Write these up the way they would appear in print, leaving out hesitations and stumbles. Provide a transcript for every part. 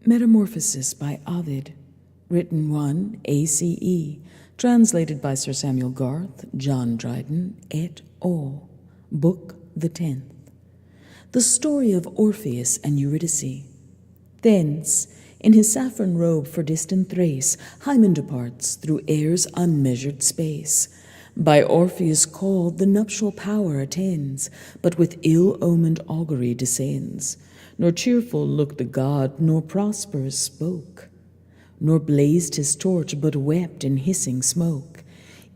Metamorphoses by Ovid, written 1 ACE, translated by Sir Samuel Garth, John Dryden, et al., Book the 10th. The story of Orpheus and Eurydice. Thence, in his saffron robe for distant Thrace, Hymen departs through air's unmeasured space. By Orpheus called, the nuptial power attends, but with ill-omened augury descends. Nor cheerful looked the god, nor prosperous spoke, nor blazed his torch, but wept in hissing smoke.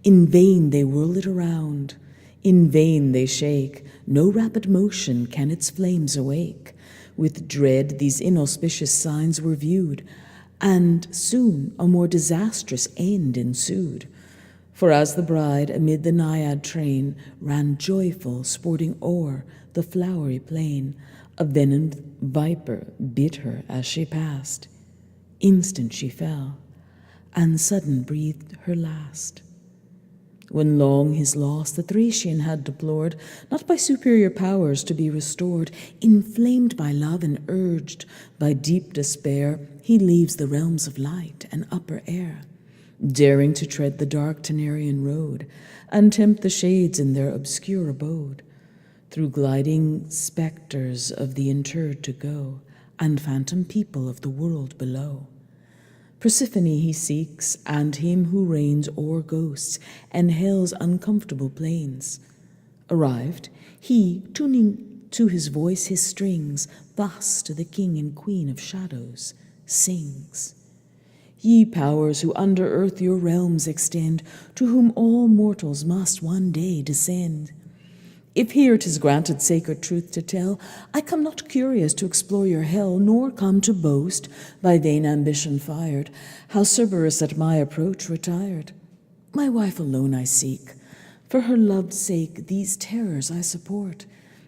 In vain they whirl it around, in vain they shake, no rapid motion can its flames awake. With dread these inauspicious signs were viewed, and soon a more disastrous end ensued. For as the bride amid the naiad train ran joyful, sporting o'er the flowery plain, a venomed viper bit her as she passed. Instant she fell, and sudden breathed her last. When long his loss the Thracian had deplored, not by superior powers to be restored, inflamed by love and urged by deep despair, he leaves the realms of light and upper air, daring to tread the dark Taenarian road, and tempt the shades in their obscure abode, through gliding spectres of the interred to go, and phantom people of the world below. Persephone he seeks, and him who reigns o'er ghosts and hell's uncomfortable plains. Arrived, he, tuning to his voice his strings, thus to the king and queen of shadows sings. Ye powers who under earth your realms extend, to whom all mortals must one day descend, if here 'tis granted sacred truth to tell, I come not curious to explore your hell, nor come to boast, by vain ambition fired, how Cerberus at my approach retired. My wife alone I seek, for her love's sake these terrors I support,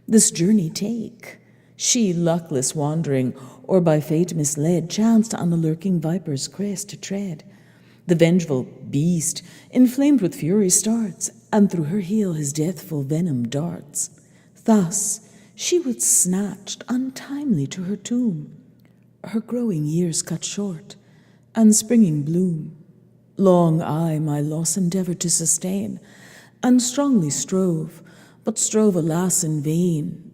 this journey take. She, luckless wandering, or by fate misled, chanced on the lurking viper's crest to tread. The vengeful beast, inflamed with fury, starts, and through her heel his deathful venom darts. Thus she was snatched untimely to her tomb, her growing years cut short, and springing bloom. Long I my loss endeavoured to sustain, and strongly strove, but strove alas in vain.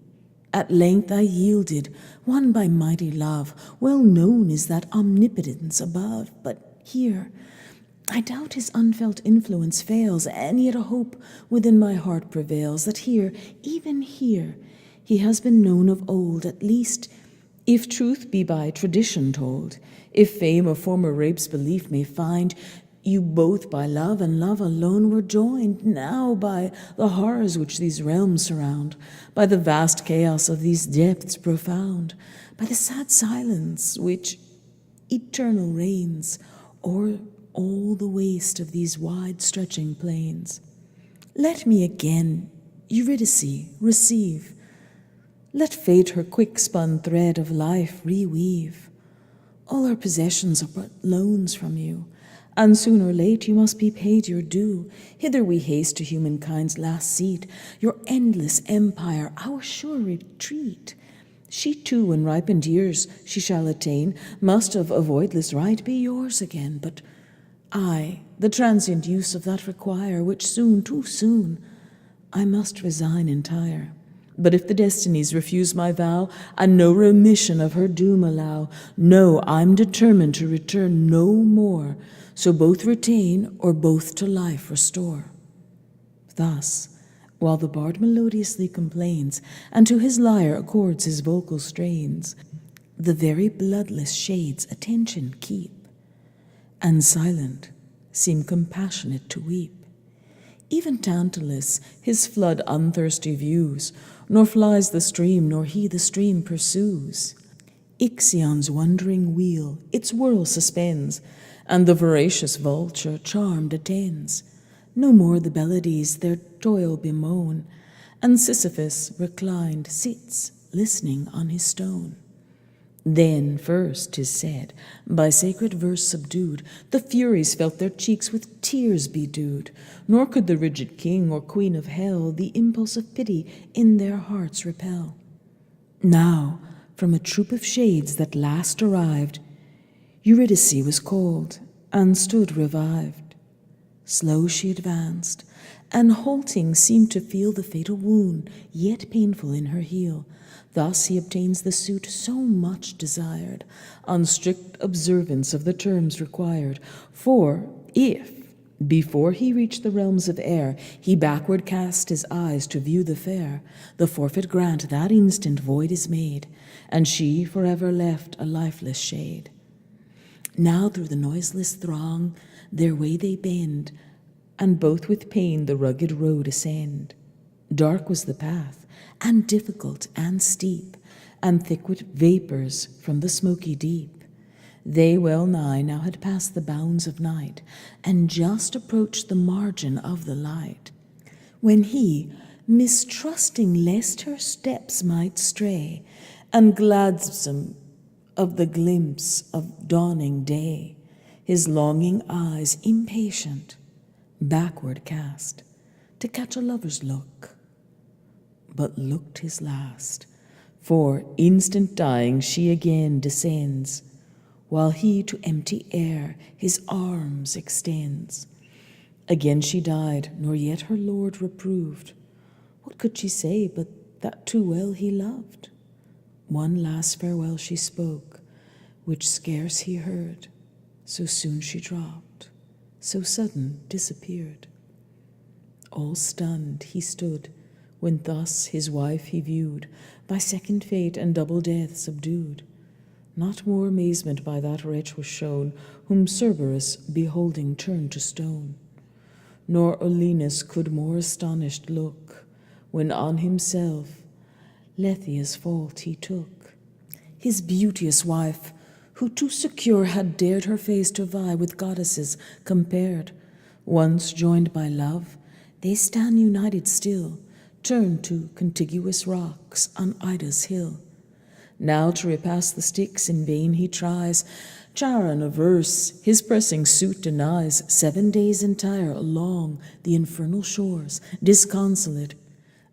At length I yielded, won by mighty love. Well known is that omnipotence above, but here I doubt his unfelt influence fails, and yet a hope within my heart prevails, that here, even here, he has been known of old, at least, if truth be by tradition told, if fame of former rapes belief may find. You both by love and love alone were joined, now by the horrors which these realms surround, by the vast chaos of these depths profound, by the sad silence which eternal reigns o'er all the waste of these wide-stretching plains. Let me again, Eurydice, receive. Let fate her quick-spun thread of life reweave. All our possessions are but loans from you, and soon or late you must be paid your due. Hither we haste to humankind's last seat, your endless empire, our sure retreat. She too, in ripened years, she shall attain, must of a voidless right be yours again, but I, the transient use of that require, which soon, too soon, I must resign entire. But if the destinies refuse my vow, and no remission of her doom allow, no, I'm determined to return no more, so both retain or both to life restore. Thus, while the bard melodiously complains, and to his lyre accords his vocal strains, the very bloodless shades attention keep, and silent seem compassionate to weep. Even Tantalus his flood unthirsty views, nor flies the stream, nor he the stream pursues. Ixion's wondering wheel its whirl suspends, and the voracious vulture charmed attends. No more the Belides their toil bemoan, and Sisyphus reclined sits, listening on his stone. Then first, 'tis said, by sacred verse subdued, the Furies felt their cheeks with tears bedewed, nor could the rigid king or queen of hell the impulse of pity in their hearts repel. Now, from a troop of shades that last arrived, Eurydice was called, and stood revived. Slow she advanced, and halting seemed to feel the fatal wound, yet painful in her heel. Thus he obtains the suit so much desired, on strict observance of the terms required. For if, before he reached the realms of air, he backward cast his eyes to view the fair, the forfeit grant that instant void is made, and she forever left a lifeless shade. Now through the noiseless throng their way they bend, and both with pain the rugged road ascend. Dark was the path, and difficult and steep, and thick with vapors from the smoky deep. They well nigh now had passed the bounds of night, and just approached the margin of the light, when he, mistrusting lest her steps might stray, and gladsome of the glimpse of dawning day, his longing eyes impatient backward cast, to catch a lover's look, but looked his last, for instant dying she again descends, while he to empty air his arms extends. Again she died, nor yet her lord reproved. What could she say but that too well he loved? One last farewell she spoke, which scarce he heard, so soon she dropped, so sudden disappeared. All stunned he stood, when thus his wife he viewed, by second fate and double death subdued. Not more amazement by that wretch was shown, whom Cerberus beholding turned to stone. Nor Olenus could more astonished look, when on himself Lethia's fault he took. His beauteous wife, who too secure had dared her face to vie with goddesses compared, once joined by love, they stand united still, turned to contiguous rocks on Ida's hill. Now to repass the Styx in vain he tries, Charon averse his pressing suit denies. 7 days entire along the infernal shores, disconsolate,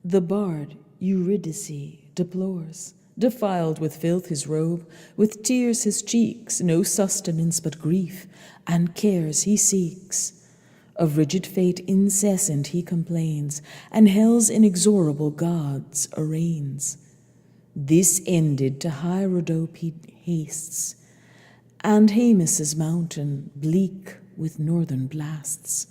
the bard Eurydice deplores. Defiled with filth his robe, with tears his cheeks, no sustenance but grief and cares he seeks. Of rigid fate incessant he complains, and hell's inexorable gods arraigns. This ended, to high Rhodope he hastes, and Haemus's mountain, bleak with northern blasts.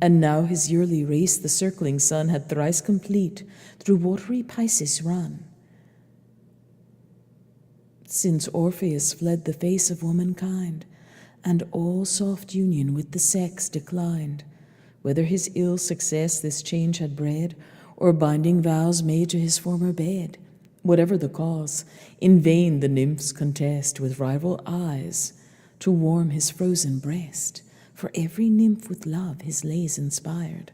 And now his yearly race the circling sun had thrice complete through watery Pisces run, since Orpheus fled the face of womankind, and all soft union with the sex declined. Whether his ill success this change had bred, or binding vows made to his former bed, whatever the cause, in vain the nymphs contest with rival eyes to warm his frozen breast, for every nymph with love his lays inspired.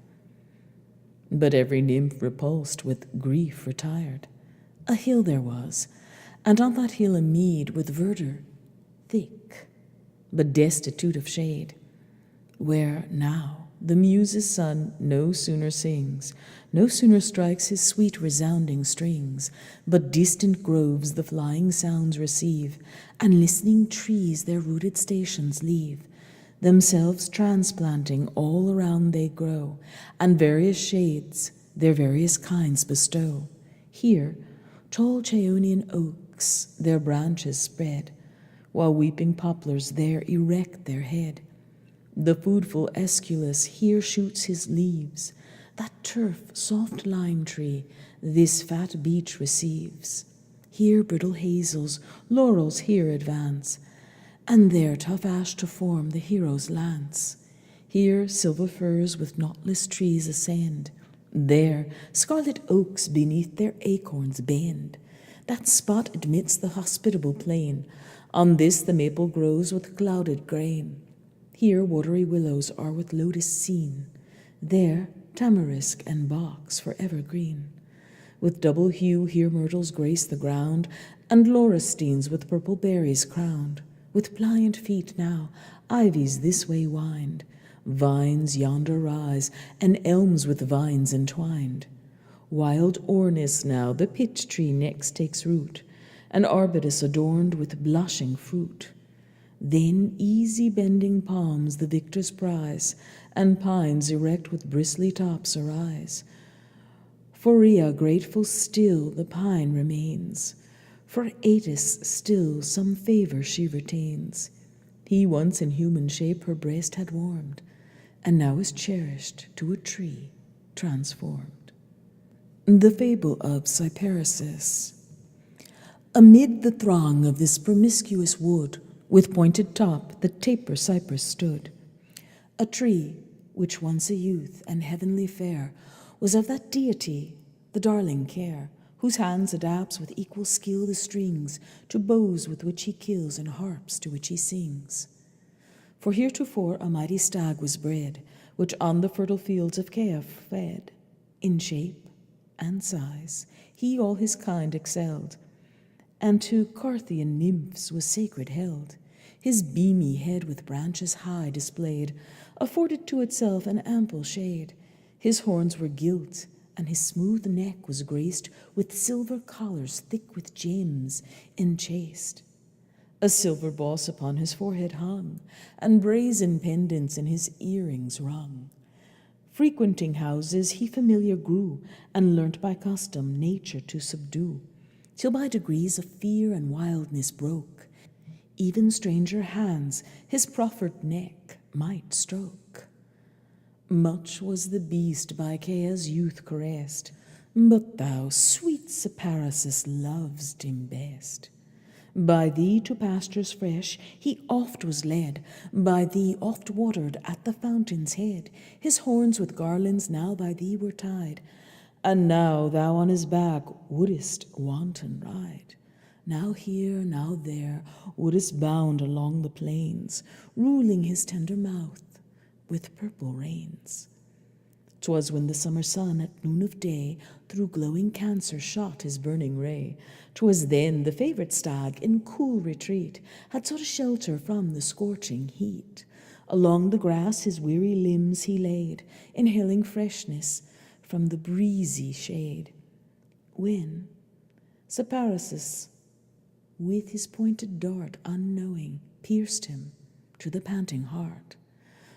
But every nymph repulsed with grief retired. A hill there was, and on that hill a mead with verdure thick, but destitute of shade, where now the Muse's son no sooner sings, no sooner strikes his sweet resounding strings, but distant groves the flying sounds receive, and listening trees their rooted stations leave. Themselves transplanting, all around they grow, and various shades their various kinds bestow. Here tall Chaonian oaks their branches spread, while weeping poplars there erect their head. The foodful Aesculus here shoots his leaves, that turf soft lime tree this fat beech receives. Here brittle hazels, laurels here advance, and there tough ash to form the hero's lance. Here silver firs with knotless trees ascend, there scarlet oaks beneath their acorns bend. That spot admits the hospitable plain, on this the maple grows with clouded grain. Here watery willows are with lotus seen, there tamarisk and box forever green. With double hue here myrtles grace the ground, and laurustines with purple berries crowned. With pliant feet now ivies this way wind, vines yonder rise, and elms with vines entwined. Wild ornis now the pitch tree next takes root, and arbutus adorned with blushing fruit. Then easy bending palms the victor's prize, and pines erect with bristly tops arise. For Rhea grateful still the pine remains, for Attis still some favor she retains. He once in human shape her breast had warmed, and now is cherished to a tree transformed. The Fable of Cyparissus. Amid the throng of this promiscuous wood, with pointed top the taper cypress stood. A tree, which once a youth and heavenly fair, was of that deity, the darling care, whose hands adapts with equal skill the strings to bows with which he kills and harps to which he sings. For heretofore a mighty stag was bred, which on the fertile fields of Caia fed. In shape and size he all his kind excelled, and to Carthian nymphs was sacred held. His beamy head with branches high displayed afforded to itself an ample shade. His horns were gilt, and his smooth neck was graced with silver collars thick with gems enchased. A silver boss upon his forehead hung, and brazen pendants in his earrings rung. Frequenting houses he familiar grew, and learnt by custom nature to subdue, till by degrees of fear and wildness broke. Even stranger hands his proffered neck might stroke. Much was the beast by Caia's youth caressed, but thou, sweet Cyparissus, lov'st him best. By thee to pastures fresh he oft was led, by thee oft watered at the fountain's head. His horns with garlands now by thee were tied, and now thou on his back wouldest wanton ride. Now here, now there, wouldest bound along the plains, ruling his tender mouth with purple reins. 'Twas when the summer sun at noon of day through glowing Cancer shot his burning ray. 'Twas then the favourite stag in cool retreat had sought a shelter from the scorching heat. Along the grass his weary limbs he laid, inhaling freshness from the breezy shade, when Cyparissus, with his pointed dart unknowing, pierced him to the panting heart.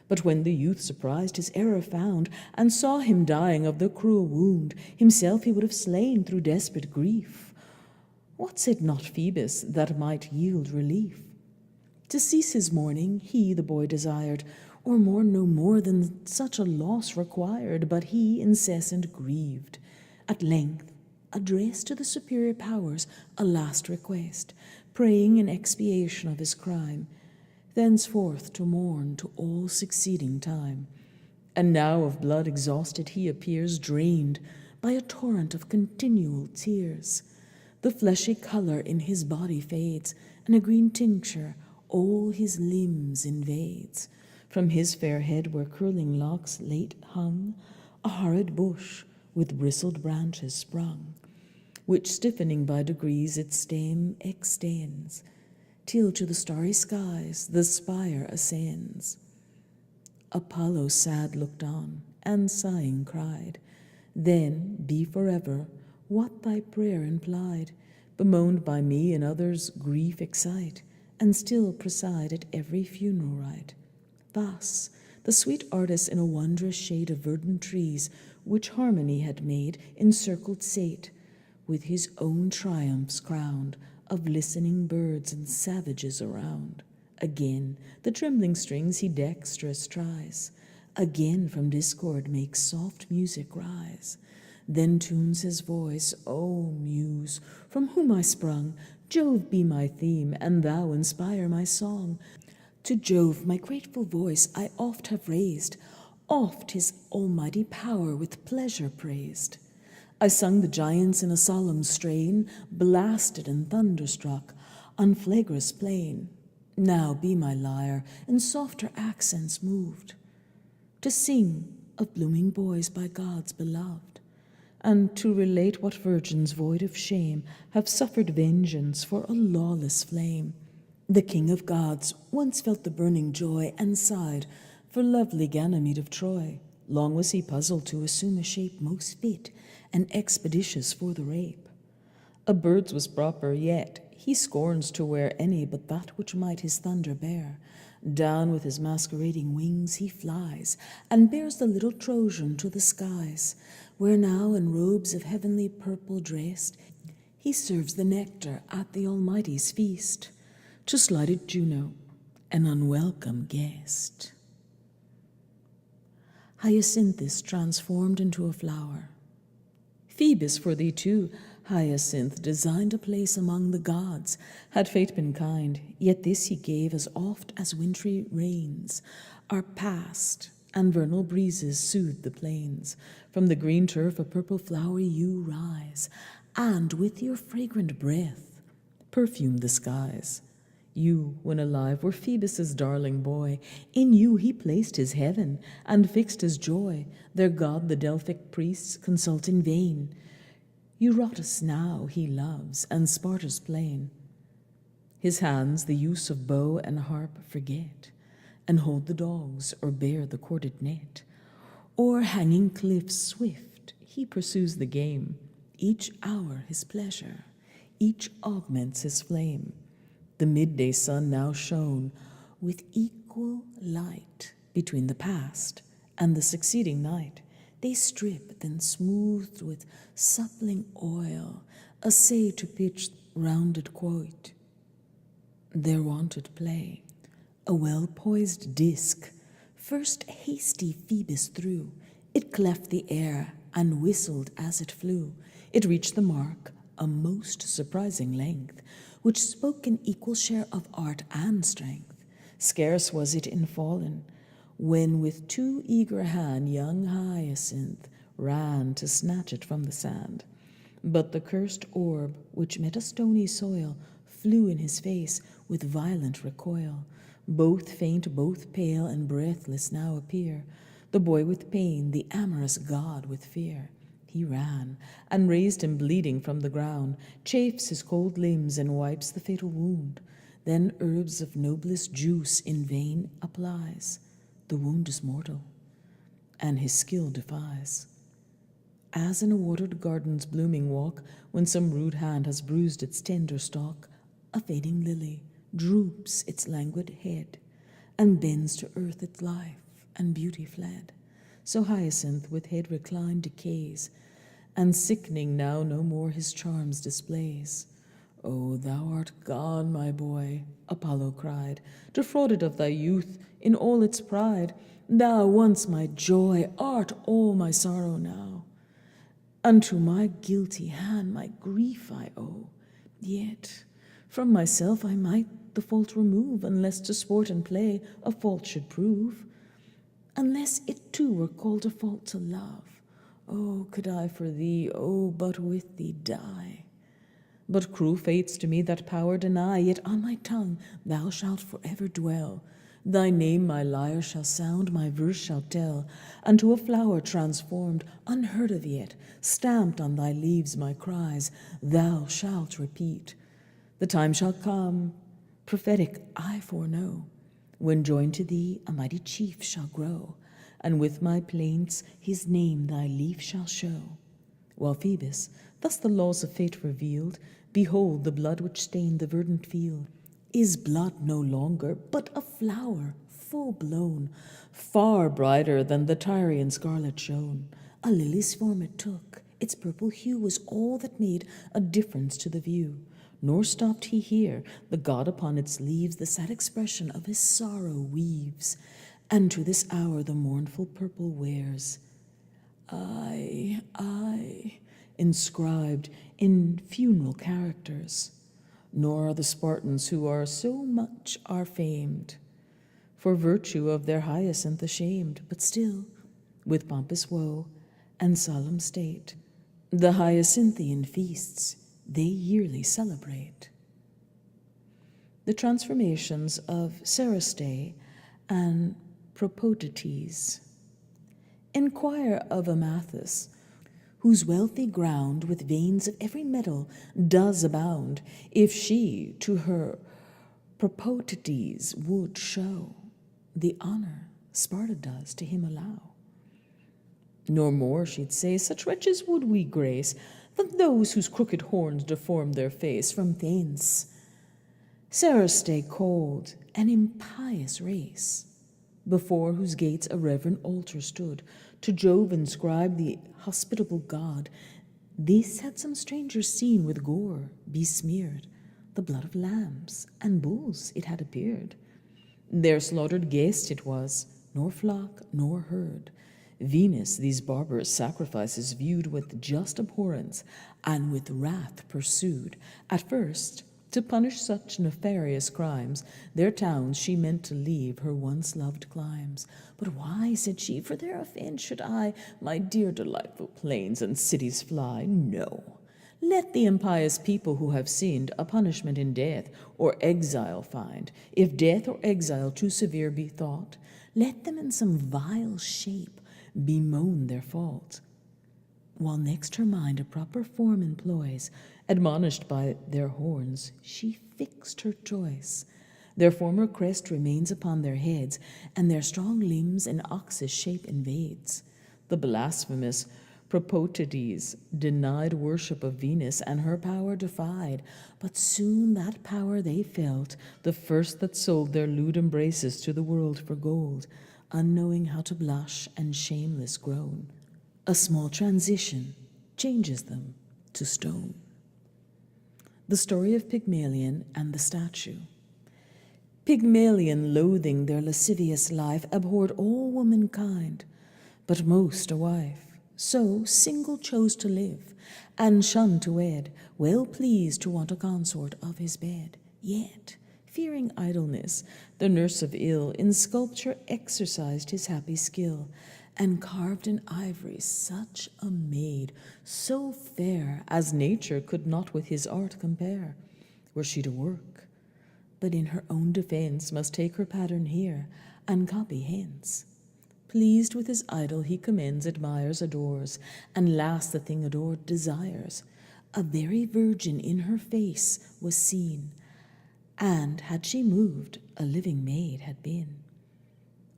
But when the youth surprised his error found, and saw him dying of the cruel wound, himself he would have slain through desperate grief. What said not Phoebus that might yield relief? To cease his mourning he the boy desired, or mourn no more than such a loss required, but he incessant grieved. At length addressed to the superior powers a last request, praying in expiation of his crime, thenceforth to mourn to all succeeding time. And now of blood exhausted he appears, drained by a torrent of continual tears. The fleshy colour in his body fades, and a green tincture all his limbs invades. From his fair head where curling locks late hung, a horrid bush with bristled branches sprung, which stiffening by degrees its stem extends, till to the starry skies the spire ascends. Apollo sad looked on, and sighing cried, "Then be forever what thy prayer implied, bemoaned by me and others grief excite, and still preside at every funeral rite." Thus the sweet artist in a wondrous shade of verdant trees, which harmony had made, encircled sate, with his own triumphs crowned, of listening birds and savages around. Again the trembling strings he dexterous tries, again from discord makes soft music rise. Then tunes his voice, "O Muse, from whom I sprung, Jove be my theme, and thou inspire my song. To Jove my grateful voice I oft have raised, oft his almighty power with pleasure praised. I sung the giants in a solemn strain, blasted and thunderstruck on Phlegrus' plain. Now be my lyre in softer accents moved, to sing of blooming boys by gods beloved, and to relate what virgins void of shame have suffered vengeance for a lawless flame. The king of gods once felt the burning joy, and sighed for lovely Ganymede of Troy. Long was he puzzled to assume a shape most fit and expeditious for the rape. A bird's was proper, yet he scorns to wear any but that which might his thunder bear. Down with his masquerading wings he flies, and bears the little Trojan to the skies, where now in robes of heavenly purple dressed, he serves the nectar at the Almighty's feast, to slighted Juno, an unwelcome guest. Hyacinthus transformed into a flower. Phoebus for thee too, Hyacinth, designed a place among the gods. Had fate been kind, yet this he gave as oft as wintry rains are past, and vernal breezes soothe the plains. From the green turf a purple flowery you rise, and with your fragrant breath perfume the skies. You, when alive, were Phoebus's darling boy. In you he placed his heaven, and fixed his joy. Their god the Delphic priests consult in vain. Eurydice now he loves, and Sparta's plain. His hands the use of bow and harp forget, and hold the dogs, or bear the corded net. O'er hanging cliffs swift he pursues the game. Each hour his pleasure, each augments his flame. The midday sun now shone with equal light between the past and the succeeding night. They strip, then smoothed with suppling oil, essay to pitch rounded quoit. Their wonted play, a well-poised disc, first hasty Phoebus threw. It cleft the air and whistled as it flew. It reached the mark, a most surprising length, which spoke an equal share of art and strength. Scarce was it in fallen, when with too eager hand young Hyacinth ran to snatch it from the sand. But the cursed orb, which met a stony soil, flew in his face with violent recoil. Both faint, both pale, and breathless now appear, the boy with pain, the amorous god with fear. He ran, and raised him bleeding from the ground, chafes his cold limbs, and wipes the fatal wound. Then herbs of noblest juice in vain applies. The wound is mortal, and his skill defies. As in a watered garden's blooming walk, when some rude hand has bruised its tender stalk, a fading lily droops its languid head, and bends to earth its life and beauty fled. So Hyacinth with head reclined decays, and sickening now no more his charms displays. "O thou art gone, my boy," Apollo cried, "defrauded of thy youth in all its pride. Thou once my joy art all my sorrow now. Unto my guilty hand my grief I owe. Yet from myself I might the fault remove, unless to sport and play a fault should prove. Unless it too were called a fault to love. Oh, could I for thee, oh, but with thee die. But cruel fates to me that power deny, yet on my tongue thou shalt forever dwell. Thy name my lyre shall sound, my verse shall tell, unto a flower transformed, unheard of yet, stamped on thy leaves my cries, thou shalt repeat. The time shall come, prophetic I foreknow, when joined to thee a mighty chief shall grow, and with my plaints his name thy leaf shall show. While Phoebus, thus the laws of fate revealed, behold the blood which stained the verdant field, is blood no longer, but a flower full blown, far brighter than the Tyrian scarlet shone. A lily's form it took, its purple hue was all that made a difference to the view. Nor stopped he here, the god upon its leaves the sad expression of his sorrow weaves, and to this hour the mournful purple wears. I, inscribed in funeral characters. Nor are the Spartans who are so much are famed, for virtue of their Hyacinth ashamed, but still, with pompous woe and solemn state, the Hyacinthian feasts they yearly celebrate. The transformations of Cerastae and Propoetides. Inquire of Amathus, whose wealthy ground with veins of every metal does abound, if she to her Propoetides would show the honor Sparta does to him allow. Nor more she'd say, such wretches would we grace, than those whose crooked horns deformed their face from thence. Cerastae called an impious race, before whose gates a reverent altar stood, to Jove inscribed the hospitable god. This had some stranger seen with gore besmeared, the blood of lambs and bulls it had appeared. Their slaughtered guest it was, nor flock nor herd. Venus these barbarous sacrifices viewed with just abhorrence, and with wrath pursued. At first, to punish such nefarious crimes, their towns she meant to leave her once loved climes. But why, said she, for their offense should I my dear delightful plains and cities fly? No, let the impious people who have sinned a punishment in death or exile find. If death or exile too severe be thought, let them in some vile shape bemoan their fault. While next her mind a proper form employs, admonished by their horns, she fixed her choice. Their former crest remains upon their heads, and their strong limbs an ox's shape invades. The blasphemous Propoetides denied worship of Venus, and her power defied. But soon that power they felt, the first that sold their lewd embraces to the world for gold, unknowing how to blush and shameless groan. A small transition changes them to stone. The story of Pygmalion and the statue. Pygmalion, loathing their lascivious life, abhorred all womankind, but most a wife. So single chose to live, and shunned to wed, well pleased to want a consort of his bed. Yet, fearing idleness, the nurse of ill, in sculpture exercised his happy skill, and carved in ivory such a maid, so fair as nature could not with his art compare, were she to work, but in her own defense must take her pattern here, and copy hence. Pleased with his idol he commends, admires, adores, and last the thing adored desires. A very virgin in her face was seen, and had she moved, a living maid had been.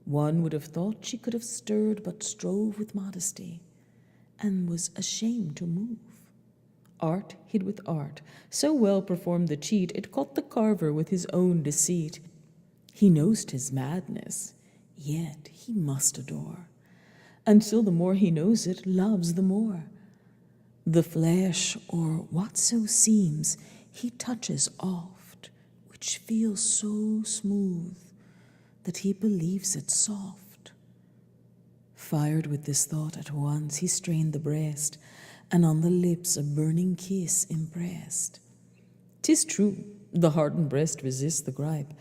One would have thought she could have stirred, but strove with modesty, and was ashamed to move. Art hid with art, so well performed the cheat, it caught the carver with his own deceit. He knows 'tis madness, yet he must adore, until the more he knows it, loves the more. The flesh, or whatso seems, he touches oft, which feels so smooth that he believes it soft. Fired with this thought at once, he strained the breast, and on the lips a burning kiss impressed. 'Tis true, the hardened breast resists the gripe,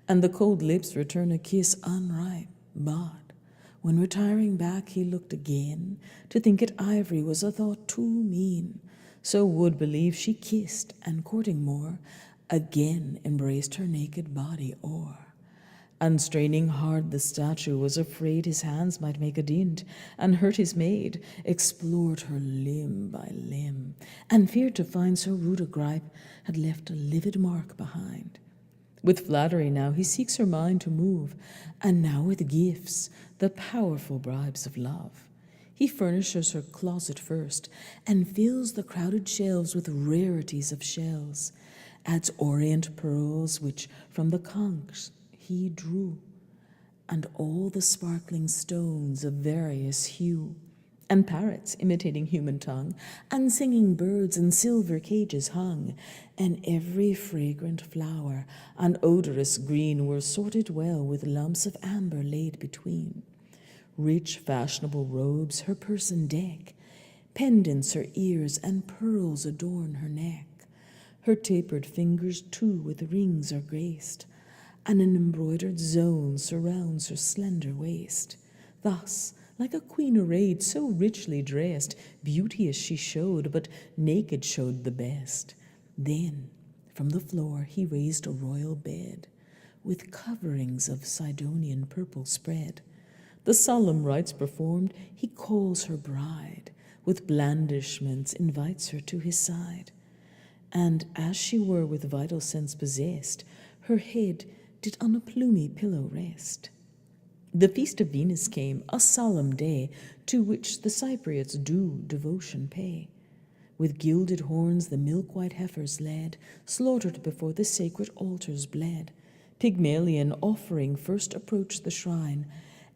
and the cold lips return a kiss unripe. But when retiring back he looked again, to think it ivory was a thought too mean. So would believe she kissed, and courting more, again embraced her naked body o'er. And straining hard the statue was afraid his hands might make a dint, and hurt his maid, explored her limb by limb, and feared to find so rude a gripe had left a livid mark behind. With flattery now he seeks her mind to move, and now with gifts, the powerful bribes of love. He furnishes her closet first, and fills the crowded shelves with rarities of shells, adds orient pearls which from the conchs he drew, and all the sparkling stones of various hue, and parrots imitating human tongue, and singing birds in silver cages hung, and every fragrant flower and odorous green were sorted well with lumps of amber laid between. Rich fashionable robes her person deck, pendants her ears, and pearls adorn her neck. Her tapered fingers too with rings are graced, and an embroidered zone surrounds her slender waist. Thus, like a queen arrayed, so richly dressed, beauteous she showed, but naked showed the best. Then, from the floor he raised a royal bed, with coverings of Sidonian purple spread. The solemn rites performed, he calls her bride, with blandishments invites her to his side. And as she were with vital sense possessed, her head did on a plumy pillow rest. The feast of Venus came, a solemn day, to which the Cypriots do devotion pay. With gilded horns the milk-white heifers led, slaughtered before the sacred altars bled. Pygmalion, offering, first approached the shrine,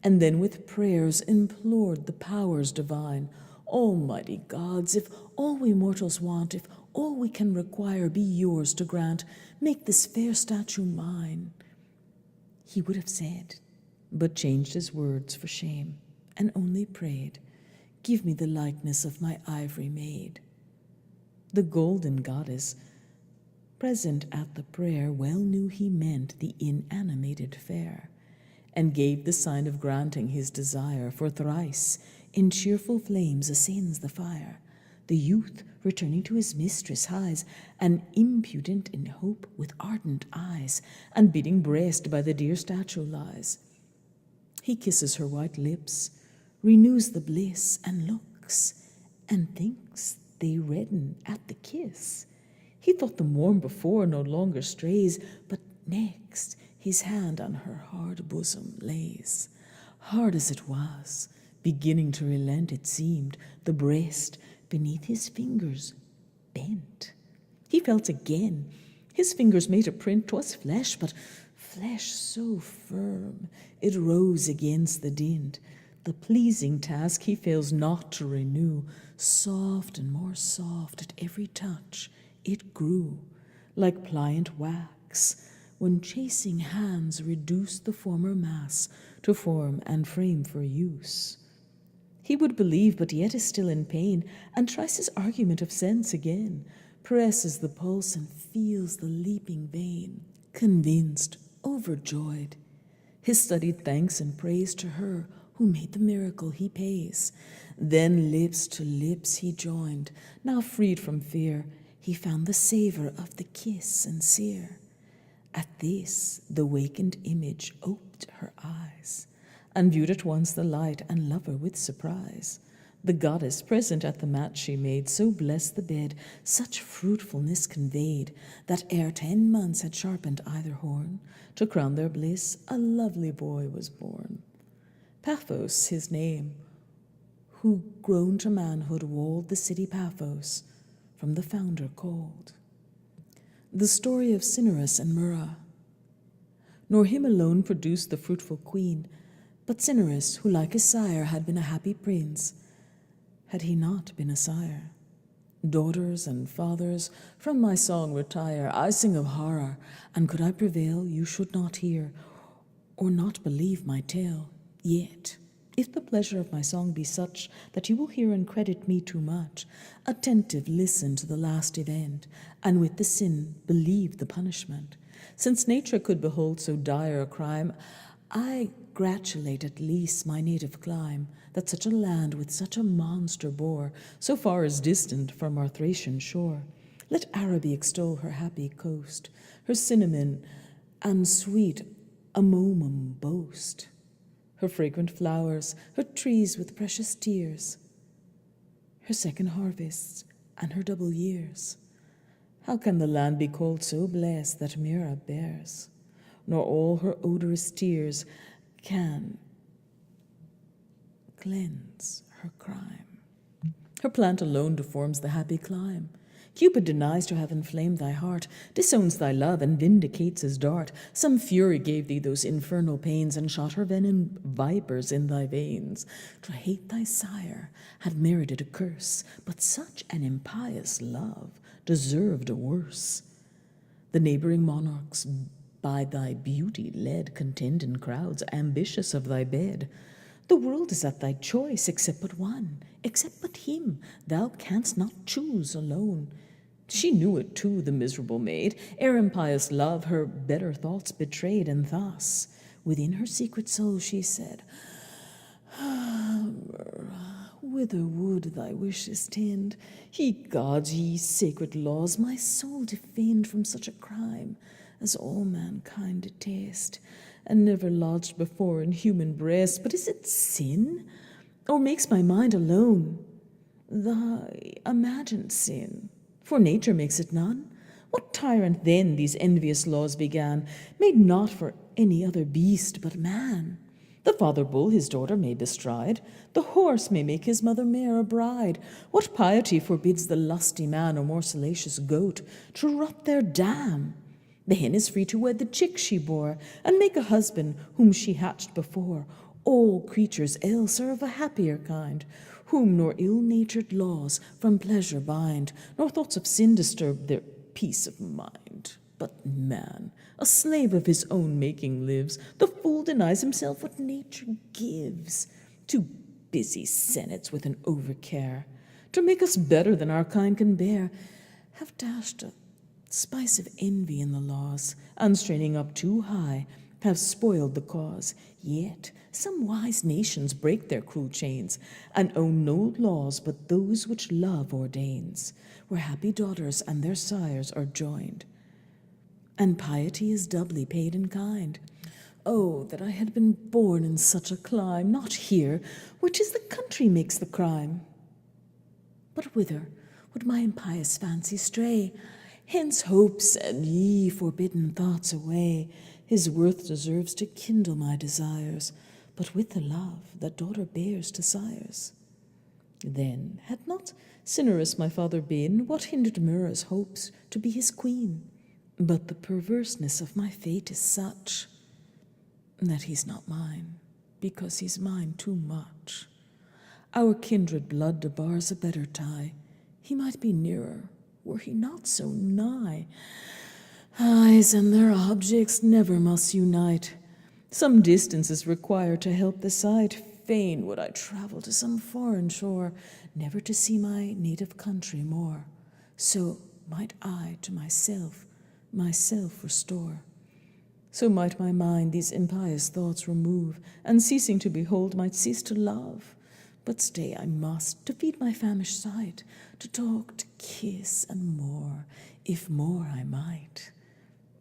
and then with prayers implored the powers divine. Almighty gods, if all we mortals want, if all we can require be yours to grant, make this fair statue mine. He would have said, but changed his words for shame, and only prayed, give me the likeness of my ivory maid. The golden goddess, present at the prayer, well knew he meant the inanimated fair, and gave the sign of granting his desire, for thrice in cheerful flames ascends the fire. The youth, returning to his mistress, hies, and impudent in hope with ardent eyes, and beating breast by the dear statue lies. He kisses her white lips, renews the bliss, and looks, and thinks they redden at the kiss. He thought them warm before, no longer strays, but next his hand on her hard bosom lays. Hard as it was, beginning to relent it seemed, the breast beneath his fingers bent. He felt again, his fingers made a print. 'Twas flesh, but flesh so firm, it rose against the dint. The pleasing task he fails not to renew. Soft and more soft at every touch it grew, like pliant wax, when chasing hands reduce the former mass to form and frame for use. He would believe, but yet is still in pain, and tries his argument of sense again, presses the pulse and feels the leaping vein. Convinced, overjoyed, his studied thanks and praise to her who made the miracle he pays. Then lips to lips he joined, now freed from fear, he found the savor of the kiss sincere. At this the wakened image oped her eyes, and viewed at once the light and lover with surprise. The goddess present at the mat she made so blessed the bed, such fruitfulness conveyed, that ere 10 months had sharpened either horn, to crown their bliss a lovely boy was born. Paphos his name, who grown to manhood walled the city Paphos, from the founder called. The story of Cinyras and Myrrha. Nor him alone produced the fruitful queen, but Cinyras, who like his sire had been a happy prince, had he not been a sire. Daughters and fathers, from my song retire. I sing of horror, and could I prevail, you should not hear, or not believe my tale. Yet, if the pleasure of my song be such that you will hear and credit me too much, attentive listen to the last event, and with the sin believe the punishment. Since nature could behold so dire a crime, I gratulate at least my native clime, that such a land with such a monster bore, so far as distant from our Thracian shore. Let Araby extol her happy coast, her cinnamon and sweet amomum boast, her fragrant flowers, her trees with precious tears, her second harvests and her double years. How can the land be called so blessed that Myrrha bears? Nor all her odorous tears can cleanse her crime. Her plant alone deforms the happy clime. Cupid denies to have inflamed thy heart, disowns thy love, and vindicates his dart. Some fury gave thee those infernal pains, and shot her venom vipers in thy veins. To hate thy sire had merited a curse, but such an impious love deserved a worse. The neighboring monarchs by thy beauty led contend in crowds, ambitious of thy bed. The world is at thy choice, except but one, except but him thou canst not choose alone. She knew it too, the miserable maid, ere impious love her better thoughts betrayed, and thus within her secret soul she said, Myrrha, whither would thy wishes tend? Ye gods, ye sacred laws, my soul defend from such a crime as all mankind detest, and never lodged before in human breast. But is it sin, or makes my mind alone thy imagined sin? For nature makes it none. What tyrant then these envious laws began, made not for any other beast but man? The father bull his daughter may bestride, the horse may make his mother mare a bride. What piety forbids the lusty man or more salacious goat to rut their dam? The hen is free to wed the chick she bore, and make a husband whom she hatched before. All creatures else are of a happier kind, whom nor ill-natured laws from pleasure bind, nor thoughts of sin disturb their peace of mind. But man, a slave of his own making lives, the fool denies himself what nature gives. Too busy senates with an overcare, to make us better than our kind can bear, have dashed a spice of envy in the laws, and straining up too high, have spoiled the cause. Yet some wise nations break their cruel chains, and own no laws but those which love ordains, where happy daughters and their sires are joined, and piety is doubly paid in kind. Oh, that I had been born in such a clime, not here, where 'tis the country makes the crime. But whither would my impious fancy stray? Hence hopes and ye forbidden thoughts away. His worth deserves to kindle my desires, but with the love that daughter bears to sires. Then had not Cinyras my father been, what hindered Myrrha's hopes to be his queen? But the perverseness of my fate is such that he's not mine, because he's mine too much. Our kindred blood debars a better tie. He might be nearer, were he not so nigh. Eyes and their objects never must unite. Some distance is required to help the sight. Fain would I travel to some foreign shore, never to see my native country more. So might I to myself restore. So might my mind these impious thoughts remove, and ceasing to behold might cease to love. But stay I must, to feed my famished sight, to talk, to kiss, and more, if more I might.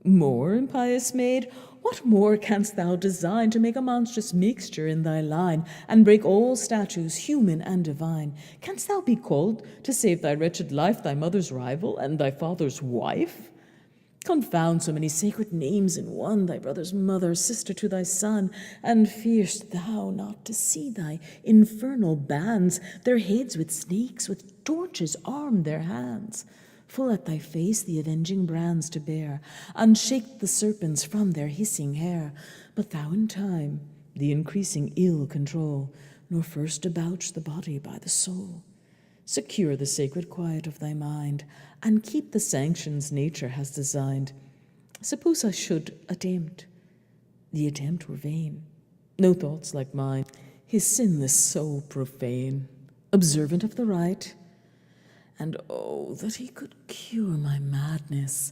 More, impious maid? What more canst thou design to make a monstrous mixture in thy line, and break all statues, human and divine? Canst thou be called, to save thy wretched life, thy mother's rival and thy father's wife? Confound so many sacred names in one, thy brother's mother, sister to thy son, and fear'st thou not to see thy infernal bands, their heads with snakes, with torches arm their hands, full at thy face the avenging brands to bear, and shake the serpents from their hissing hair? But thou in time the increasing ill control, nor first debauch the body by the soul. Secure the sacred quiet of thy mind, and keep the sanctions nature has designed. Suppose I should attempt, the attempt were vain. No thoughts like mine, his sinless soul profane, observant of the right. And oh, that he could cure my madness,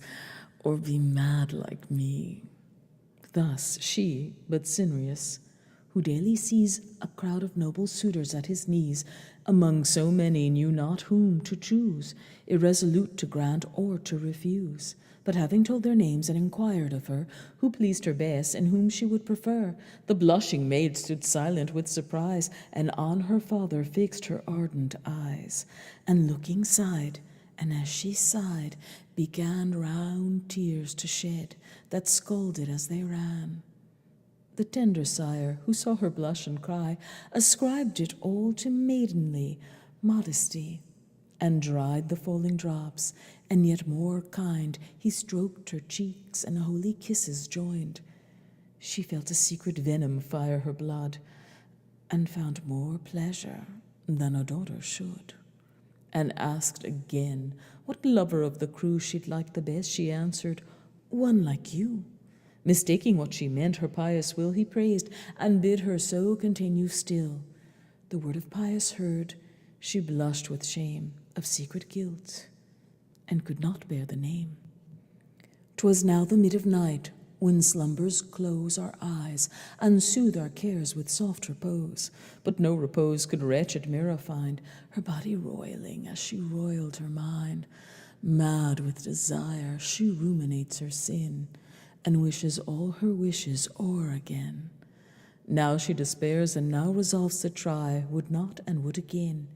or be mad like me. Thus she, but Cinyras, who daily sees a crowd of noble suitors at his knees, among so many knew not whom to choose, irresolute to grant or to refuse. But having told their names and inquired of her, who pleased her best and whom she would prefer, the blushing maid stood silent with surprise, and on her father fixed her ardent eyes, and looking sighed, and as she sighed, began round tears to shed, that scalded as they ran. The tender sire, who saw her blush and cry, ascribed it all to maidenly modesty, and dried the falling drops, and yet more kind he stroked her cheeks, and holy kisses joined. She felt a secret venom fire her blood, and found more pleasure than a daughter should, and asked again what lover of the crew she'd like the best. She answered, "One like you." Mistaking what she meant, her pious will he praised, and bid her so continue still. The word of pious heard, she blushed with shame of secret guilt, and could not bear the name. 'Twas now the mid of night, when slumbers close our eyes, and soothe our cares with soft repose. But no repose could wretched Myrrha find, her body roiling as she roiled her mind. Mad with desire, she ruminates her sin, and wishes all her wishes o'er again. Now she despairs, and now resolves to try, would not and would again.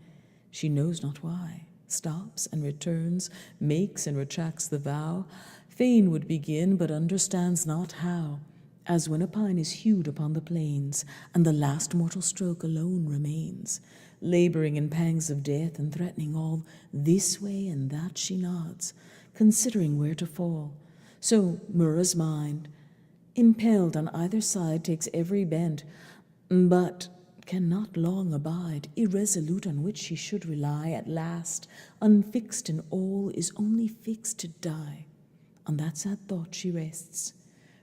She knows not why, stops and returns, makes and retracts the vow, fain would begin, but understands not how, as when a pine is hewed upon the plains, and the last mortal stroke alone remains. Labouring in pangs of death and threatening all, this way and that she nods, considering where to fall. So Myrrha's mind, impelled on either side, takes every bent, but cannot long abide, irresolute on which she should rely. At last, unfixed in all, is only fixed to die. On that sad thought she rests.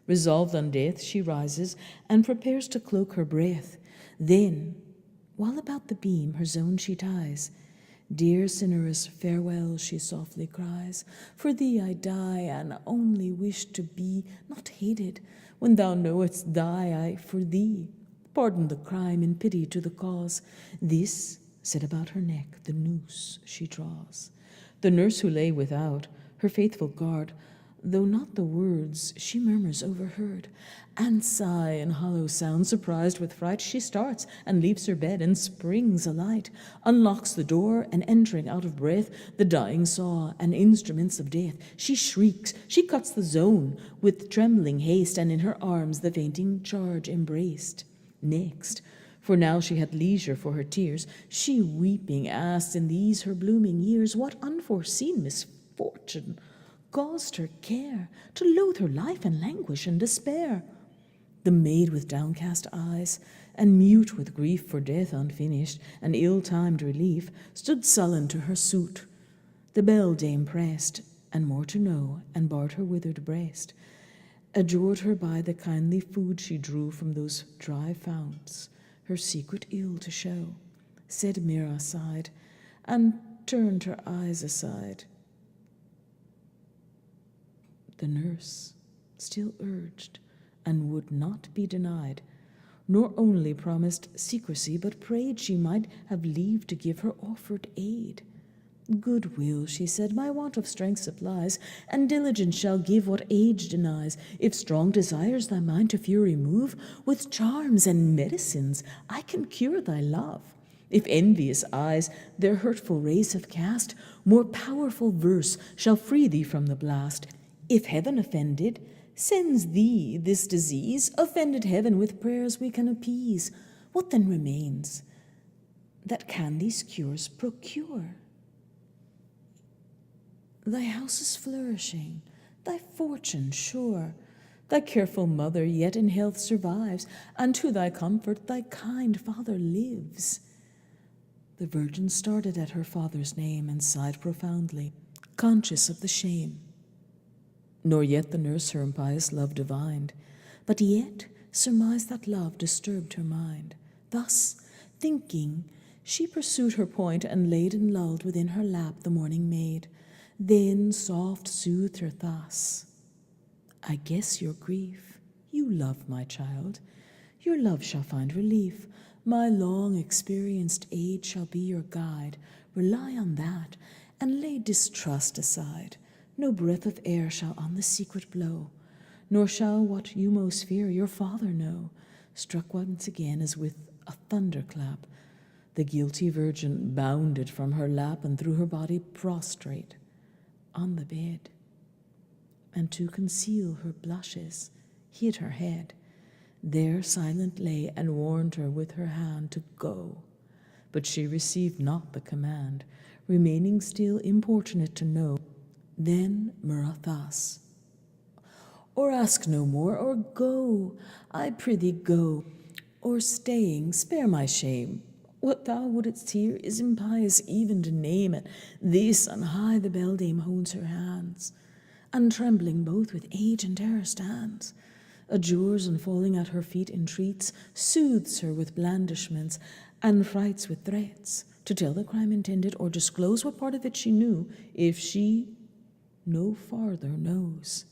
Resolved on death, she rises and prepares to cloak her breath. Then, while about the beam her zone she ties, "Dear Cinyras, farewell," she softly cries. "For thee I die, and only wish to be not hated. When thou knowest die I for thee. Pardon the crime in pity to the cause." This said, about her neck the noose she draws. The nurse who lay without, her faithful guard, though not the words she murmurs overheard, and sigh in hollow sound. Surprised with fright, she starts and leaves her bed and springs alight, unlocks the door, and entering out of breath, the dying saw and instruments of death. She shrieks, she cuts the zone with trembling haste, and in her arms the fainting charge embraced. Next, for now she had leisure for her tears, she weeping asked, in these her blooming years, what unforeseen misfortune caused her care to loathe her life and languish and despair. The maid with downcast eyes, and mute with grief for death unfinished and ill-timed relief, stood sullen to her suit. The beldame pressed, and more to know, and barred her withered breast, adjured her by the kindly food she drew from those dry founts, her secret ill to show. Said Myrrha sighed, and turned her eyes aside. The nurse still urged, and would not be denied, nor only promised secrecy, but prayed she might have leave to give her offered aid. "Good will," she said, "my want of strength supplies, and diligence shall give what age denies. If strong desires thy mind to fury move, with charms and medicines I can cure thy love. If envious eyes their hurtful rays have cast, more powerful verse shall free thee from the blast. If heaven offended sends thee this disease, offended heaven with prayers we can appease. What then remains that can these cures procure? Thy house is flourishing, thy fortune sure. Thy careful mother yet in health survives, and to thy comfort thy kind father lives." The virgin started at her father's name, and sighed profoundly, conscious of the shame. Nor yet the nurse her impious love divined, but yet surmised that love disturbed her mind. Thus, thinking, she pursued her point, and laid and lulled within her lap the mourning maid. Then soft soothed her thus: "I guess your grief. You love my child. Your love shall find relief. My long experienced age shall be your guide. Rely on that, and lay distrust aside. No breath of air shall on the secret blow, nor shall what you most fear your father know." Struck once again as with a thunderclap, the guilty virgin bounded from her lap, and threw her body prostrate on the bed, and to conceal her blushes hid her head. There silent lay, and warned her with her hand to go. But she received not the command, remaining still importunate to know. Then Myrrha thus: "Or ask no more, or go, I prithee go, or staying spare my shame. What thou wouldst hear is impious even to name." At this on high the beldame holds her hands, and trembling both with age and terror stands. Adjures, and falling at her feet entreats, soothes her with blandishments, and frights with threats, to tell the crime intended, or disclose what part of it she knew, if she no farther knows.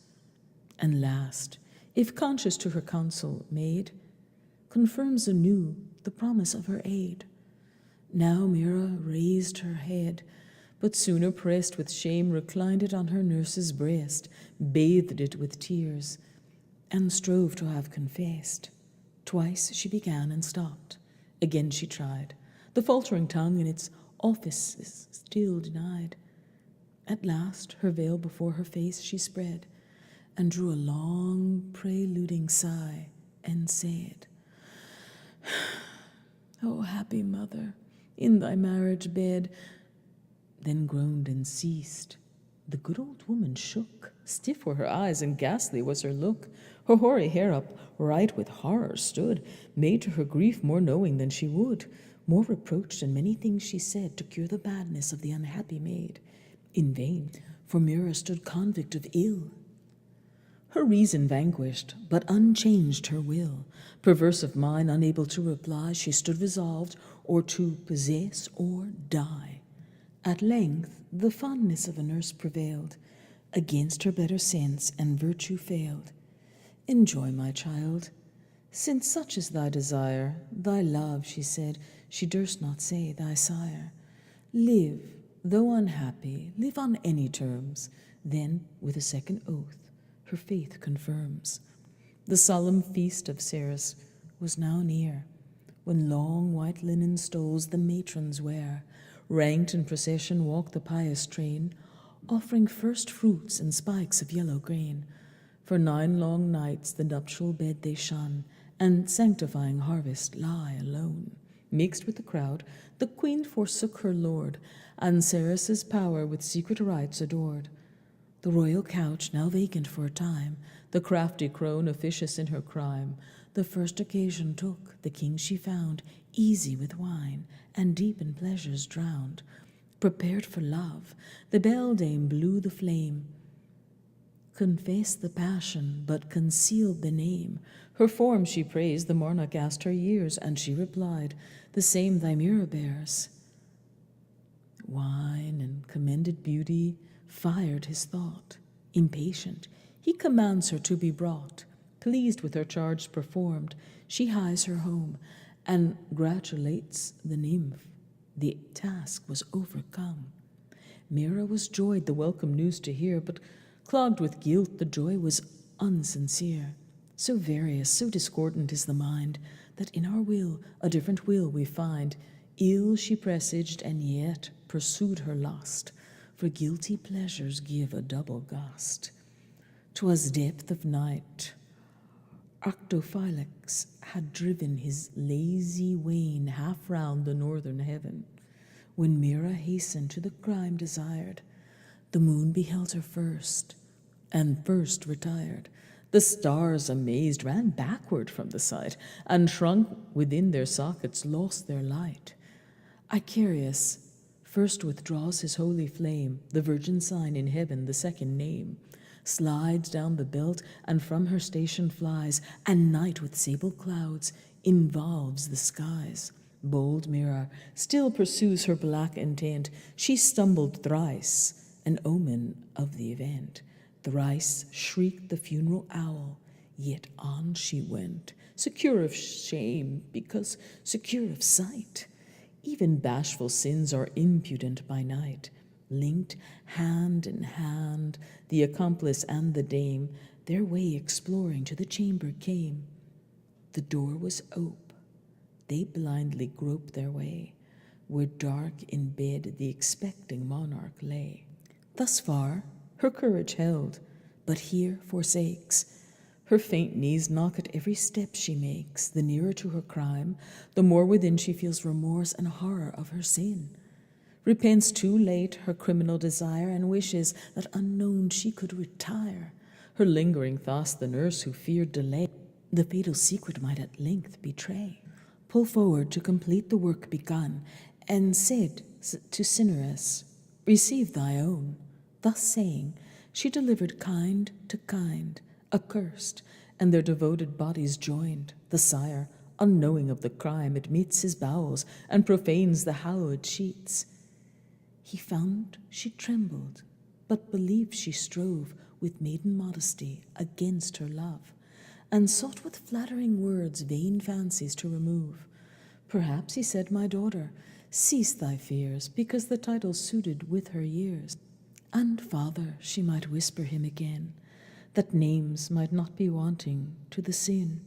And last, if conscious to her counsel made, confirms anew the promise of her aid. Now Myrrha raised her head, but soon oppressed with shame reclined it on her nurse's breast, bathed it with tears, and strove to have confessed. Twice she began and stopped. Again she tried. The faltering tongue in its office still denied. At last her veil before her face she spread, and drew a long, preluding sigh, and said, O happy mother, in thy marriage bed, then groaned and ceased. The good old woman shook. Stiff were her eyes, and ghastly was her look. Her hoary hair upright with horror stood, made to her grief more knowing than she would. More reproached in many things she said, to cure the badness of the unhappy maid. In vain, for Myrrha stood convict of ill. Her reason vanquished, but unchanged her will. Perverse of mind, unable to reply, she stood resolved or to possess or die. At length the fondness of a nurse prevailed. Against her better sense and virtue failed. Enjoy, my child, since such is thy desire. Thy love, she said, she durst not say, thy sire. Live, though unhappy, live on any terms. Then, with a second oath, her faith confirms. The solemn feast of Ceres was now near, when long white linen stoles the matrons wear. Ranked in procession walk the pious train, offering first fruits and spikes of yellow grain. For 9 long nights the nuptial bed they shun, and sanctifying harvest lie alone. Mixed with the crowd, the queen forsook her lord, and Ceres' power with secret rites adored. The royal couch now vacant for a time, the crafty crone officious in her crime. The first occasion took, the king she found, easy with wine, and deep in pleasures drowned. Prepared for love, the beldame blew the flame, confessed the passion, but concealed the name. Her form she praised, the monarch asked her years, and she replied, the same thy Myrrha bears. Wine and commended beauty fired his thought. Impatient, he commands her to be brought. Pleased with her charge performed, she hies her home, and gratulates the nymph. The task was overcome. Myrrha was joyed the welcome news to hear, but clogged with guilt the joy was unsincere. So various, so discordant is the mind, that in our will a different will we find. Ill she presaged, and yet pursued her lust, for guilty pleasures give a double gust. 'Twas depth of night. Arctophylax had driven his lazy wain half round the northern heaven, when Myrrha hastened to the crime desired. The moon beheld her first, and first retired. The stars, amazed, ran backward from the sight, and shrunk within their sockets, lost their light. Icarius first withdraws his holy flame, the virgin sign in heaven, the second name, slides down the belt, and from her station flies, and night with sable clouds involves the skies. Bold Myrrha still pursues her black intent. She stumbled thrice, an omen of the event. Thrice shrieked the funeral owl, yet on she went, secure of shame, because secure of sight. Even bashful sins are impudent by night. Linked hand in hand, the accomplice and the dame their way exploring to the chamber came. The door was ope. They blindly groped their way, where dark in bed the expecting monarch lay. Thus far her courage held, but here forsakes. Her faint knees knock at every step she makes. The nearer to her crime, the more within she feels remorse and horror of her sin. Repents too late her criminal desire, and wishes that unknown she could retire. Her lingering thoughts the nurse who feared delay, the fatal secret might at length betray. Pull forward to complete the work begun, and said to Cinyras, receive thy own. Thus saying, she delivered kind to kind, accursed, and their devoted bodies joined. The sire, unknowing of the crime, admits his bowels, and profanes the hallowed sheets. He found she trembled, but believed she strove with maiden modesty against her love, and sought with flattering words vain fancies to remove. Perhaps he said, my daughter, cease thy fears, because the title suited with her years. And father, she might whisper him again, that names might not be wanting to the sin.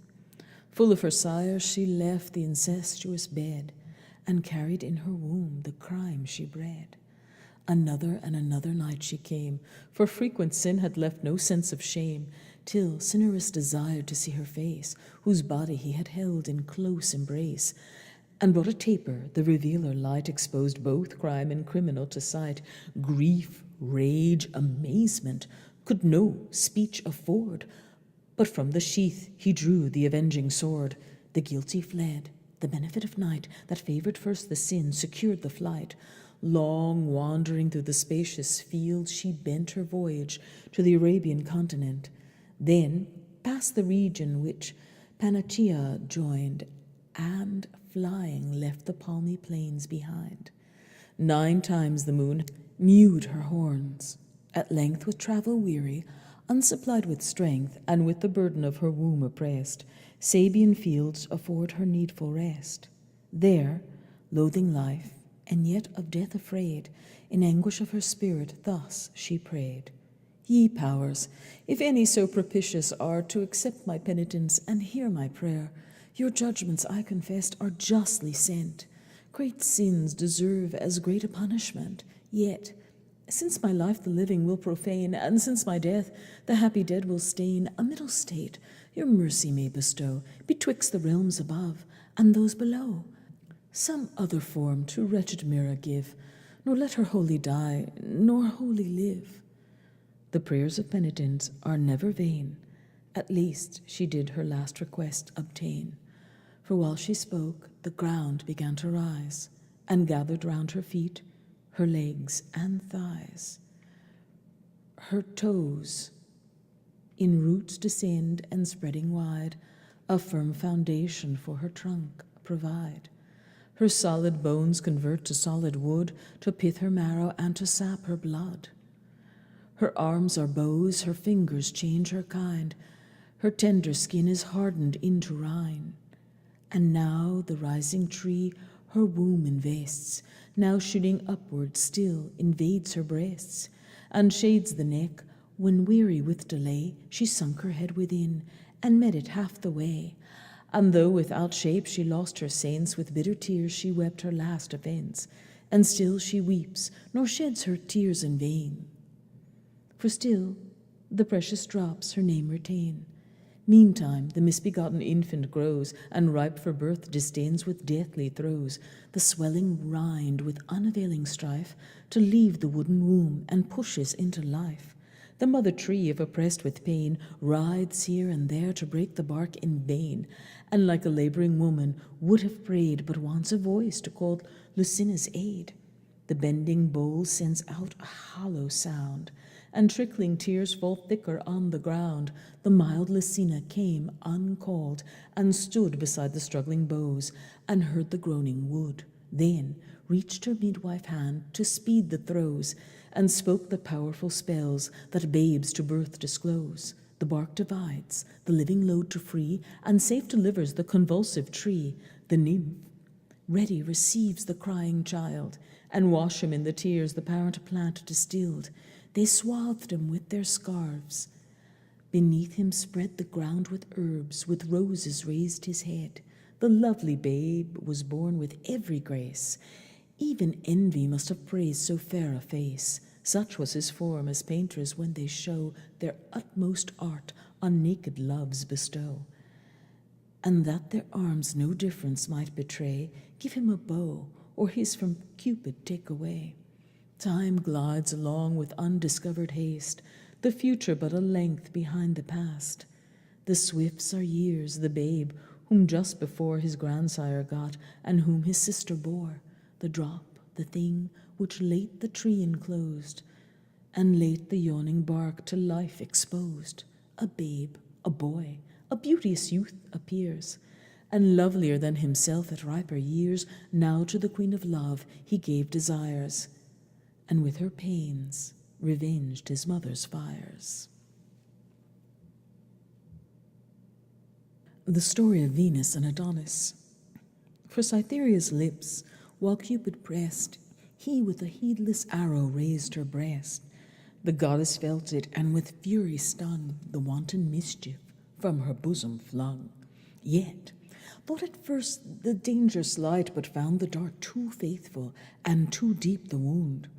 Full of her sire, she left the incestuous bed, and carried in her womb the crime she bred. Another and another night she came, for frequent sin had left no sense of shame, till Cinyras desired to see her face, whose body he had held in close embrace, and brought a taper, the revealer light exposed both crime and criminal to sight. Grief, rage, amazement could no speech afford, but from the sheath he drew the avenging sword. The guilty fled. The benefit of night, that favoured first the sin, secured the flight. Long wandering through the spacious fields, she bent her voyage to the Arabian continent, then past the region which Panatia joined, and flying left the palmy plains behind. 9 times the moon mewed her horns. At length, with travel weary, unsupplied with strength, and with the burden of her womb oppressed, Sabian fields afford her needful rest. There, loathing life, and yet of death afraid, in anguish of her spirit thus she prayed. Ye powers, if any so propitious are to accept my penitence and hear my prayer, your judgments, I confessed, are justly sent. Great sins deserve as great a punishment. Yet, since my life the living will profane, and since my death the happy dead will stain, a middle state your mercy may bestow betwixt the realms above and those below. Some other form to wretched Myrrha give, nor let her wholly die, nor wholly live. The prayers of penitence are never vain. At least she did her last request obtain. For while she spoke, the ground began to rise, and gathered round her feet, her legs and thighs. Her toes in roots descend, and spreading wide, a firm foundation for her trunk provide. Her solid bones convert to solid wood, to pith her marrow and to sap her blood. Her arms are bows, her fingers change her kind, her tender skin is hardened into rind. And now the rising tree her womb invests, now shooting upward still invades her breasts, and shades the neck, when weary with delay, she sunk her head within, and met it half the way. And though without shape she lost her sense, with bitter tears she wept her last offence, and still she weeps, nor sheds her tears in vain. For still the precious drops her name retain. Meantime the misbegotten infant grows, and ripe for birth disdains with deathly throes the swelling rind with unavailing strife to leave the wooden womb, and pushes into life. The mother tree, if oppressed with pain, writhes here and there to break the bark in vain, and like a labouring woman would have prayed, but wants a voice to call Lucina's aid. The bending bowl sends out a hollow sound, and trickling tears fall thicker on the ground. The mild Lucina came uncalled, and stood beside the struggling boughs, and heard the groaning wood. Then reached her midwife hand to speed the throes, and spoke the powerful spells that babes to birth disclose. The bark divides, the living load to free, and safe delivers the convulsive tree. The nymph ready receives the crying child, and wash him in the tears the parent plant distilled. They swathed him with their scarves. Beneath him spread the ground with herbs, with roses raised his head. The lovely babe was born with every grace. Even envy must have praised so fair a face. Such was his form as painters, when they show their utmost art, on naked loves bestow. And that their arms no difference might betray, give him a bow, or his from Cupid take away. Time glides along with undiscovered haste, the future but a length behind the past. The swifts are years, the babe, whom just before his grandsire got, and whom his sister bore, the drop, the thing which late the tree enclosed, and late the yawning bark to life exposed. A babe, a boy, a beauteous youth appears, and lovelier than himself at riper years. Now to the queen of love he gave desires, and with her pains revenged his mother's fires. The story of Venus and Adonis. For Cytherea's lips, while Cupid pressed, he with a heedless arrow raised her breast. The goddess felt it, and with fury stung, the wanton mischief from her bosom flung. Yet thought at first the danger slight, but found the dart too faithful, and too deep the wound.